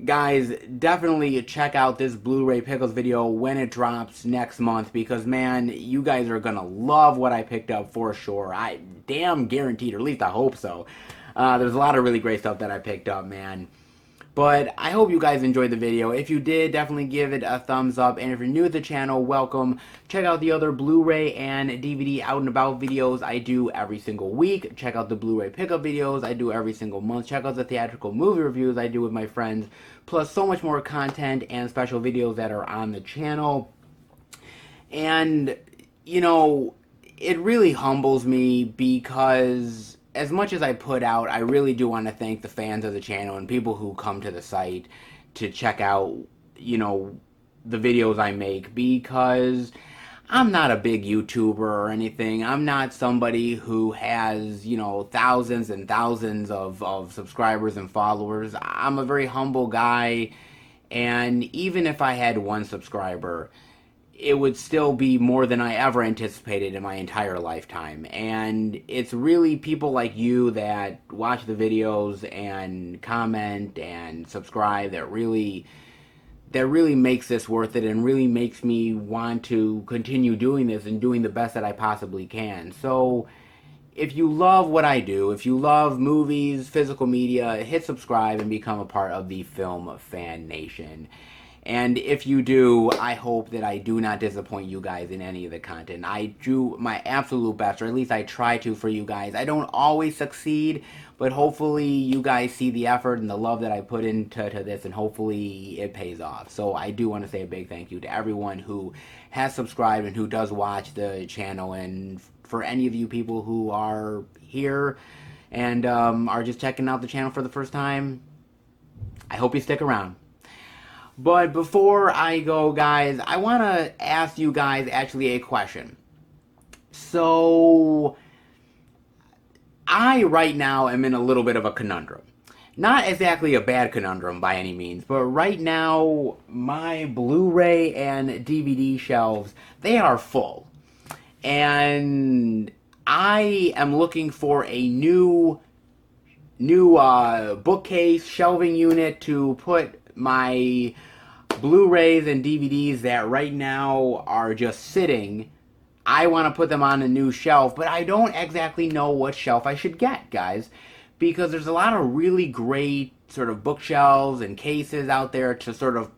Guys, definitely check out this Blu-ray Pickles video when it drops next month, because, man, you guys are gonna love what I picked up for sure. I damn guaranteed, or at least I hope so. There's a lot of really great stuff that I picked up, man. But I hope you guys enjoyed the video. If you did, definitely give it a thumbs up. And if you're new to the channel, welcome. Check out the other Blu-ray and DVD out and about videos I do every single week. Check out the Blu-ray pickup videos I do every single month. Check out the theatrical movie reviews I do with my friends. Plus so much more content and special videos that are on the channel. And, you know, it really humbles me because as much as I put out, I really do want to thank the fans of the channel and people who come to the site to check out, you know, the videos I make, because I'm not a big YouTuber or anything. I'm not somebody who has, you know, thousands and thousands of subscribers and followers. I'm a very humble guy, and even if I had 1 subscriber, it would still be more than I ever anticipated in my entire lifetime. And it's really people like you that watch the videos and comment and subscribe that really makes this worth it, and really makes me want to continue doing this and doing the best that I possibly can. So if you love what I do, if you love movies, physical media, hit subscribe and become a part of the Film Fan Nation. And if you do, I hope that I do not disappoint you guys in any of the content. I do my absolute best, or at least I try to, for you guys. I don't always succeed, but hopefully you guys see the effort and the love that I put into this, and hopefully it pays off. So I do want to say a big thank you to everyone who has subscribed and who does watch the channel. And for any of you people who are here and are just checking out the channel for the first time, I hope you stick around. But before I go, guys, I want to ask you guys actually a question. So, I right now am in a little bit of a conundrum. Not exactly a bad conundrum by any means, but right now my Blu-ray and DVD shelves, they are full. And I am looking for a new bookcase, shelving unit to put my Blu-rays and DVDs that right now are just sitting. I want to put them on a new shelf, but I don't exactly know what shelf I should get, guys, because there's a lot of really great sort of bookshelves and cases out there to sort of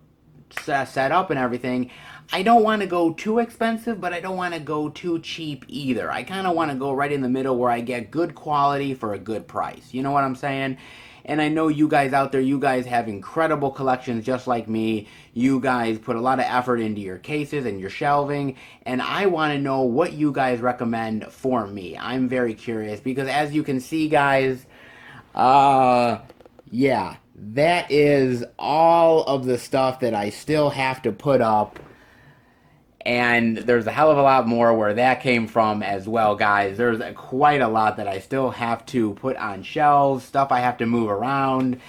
set up and everything. I don't want to go too expensive, but I don't want to go too cheap either. I kind of want to go right in the middle where I get good quality for a good price. You know what I'm saying? And I know you guys out there, you guys have incredible collections just like me. You guys put a lot of effort into your cases and your shelving, and I want to know what you guys recommend for me. I'm very curious, because as you can see, guys, yeah, that is all of the stuff that I still have to put up. And there's a hell of a lot more where that came from as well, guys. There's quite a lot that I still have to put on shelves, stuff I have to move around.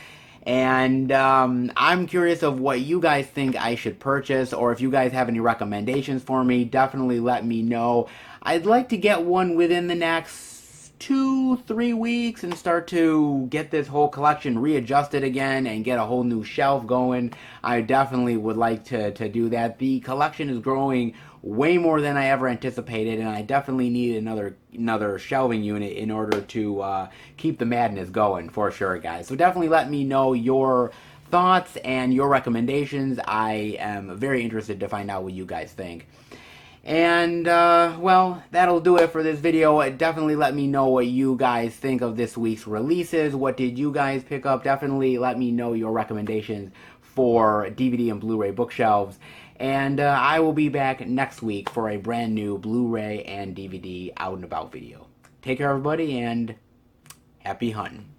And I'm curious of what you guys think I should purchase, or if you guys have any recommendations for me, definitely let me know. I'd like to get one within the next 2-3 weeks and start to get this whole collection readjusted again and get a whole new shelf going. I definitely would like to do that. The collection is growing way more than I ever anticipated, and I definitely need another shelving unit in order to keep the madness going, for sure, guys. So definitely let me know your thoughts and your recommendations. I am very interested to find out what you guys think. And, well, that'll do it for this video. Definitely let me know what you guys think of this week's releases. What did you guys pick up? Definitely let me know your recommendations for DVD and Blu-ray bookshelves. And I will be back next week for a brand new Blu-ray and DVD out and about video. Take care, everybody, and happy hunting.